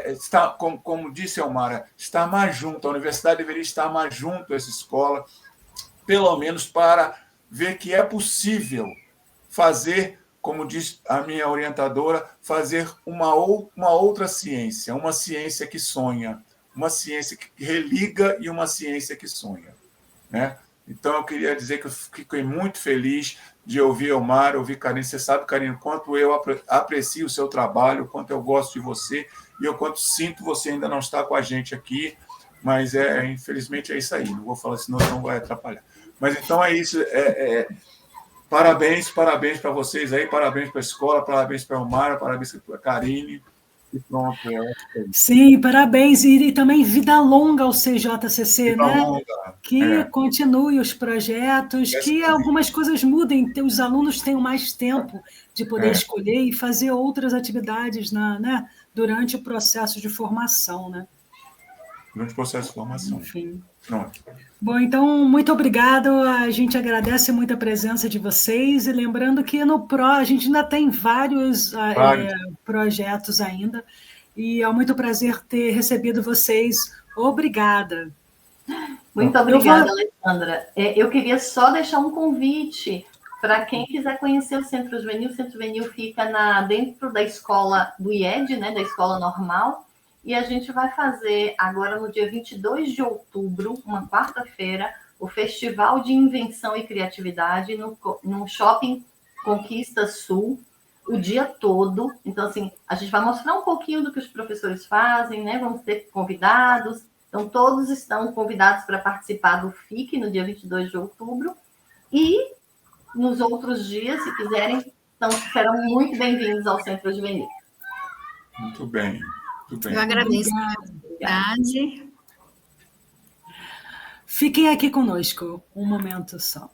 estar, como disse a Elmara, estar mais junto, a universidade deveria estar mais junto a essa escola, pelo menos para ver que é possível fazer, como diz a minha orientadora, fazer uma outra ciência, uma ciência que sonha, uma ciência que religa e uma ciência que sonha, né? Então, eu queria dizer que eu fiquei muito feliz de ouvir Elmara, ouvir Karine. Você sabe, Karine, quanto eu aprecio o seu trabalho, quanto eu gosto de você e o quanto sinto você ainda não está com a gente aqui, mas infelizmente é isso aí. Não vou falar, senão não vai atrapalhar. Mas então é isso. Parabéns para vocês aí, parabéns para a escola, parabéns para a Elmara, parabéns para a Karine. E pronto, Sim, parabéns. E também vida longa ao CJCC, vida né? longa. Que continue os projetos, que Excelente. algumas coisas mudem, os alunos tenham mais tempo de poder É. escolher e fazer outras atividades né, durante o processo de formação, né? Durante o processo de formação. Enfim. Pronto. Bom, então, muito obrigado. A gente agradece muito a presença de vocês. E lembrando que no PRO a gente ainda tem vários projetos ainda. E é muito prazer ter recebido vocês. Obrigada. Muito obrigada, Alessandra. Eu queria só deixar um convite para quem quiser conhecer o Centro Juvenil. O Centro Juvenil fica dentro da escola do IED, né, da Escola Normal. E a gente vai fazer agora no dia 22 de outubro, uma quarta-feira, o Festival de Invenção e Criatividade no Shopping Conquista Sul, o dia todo. Então, assim, a gente vai mostrar um pouquinho do que os professores fazem, né? Vamos ter convidados. Então, todos estão convidados para participar do FIC no dia 22 de outubro. E nos outros dias, se quiserem, serão muito bem-vindos ao Centro Juvenil. Muito bem. Muito bem. Eu agradeço a oportunidade. Fiquem aqui conosco um momento só.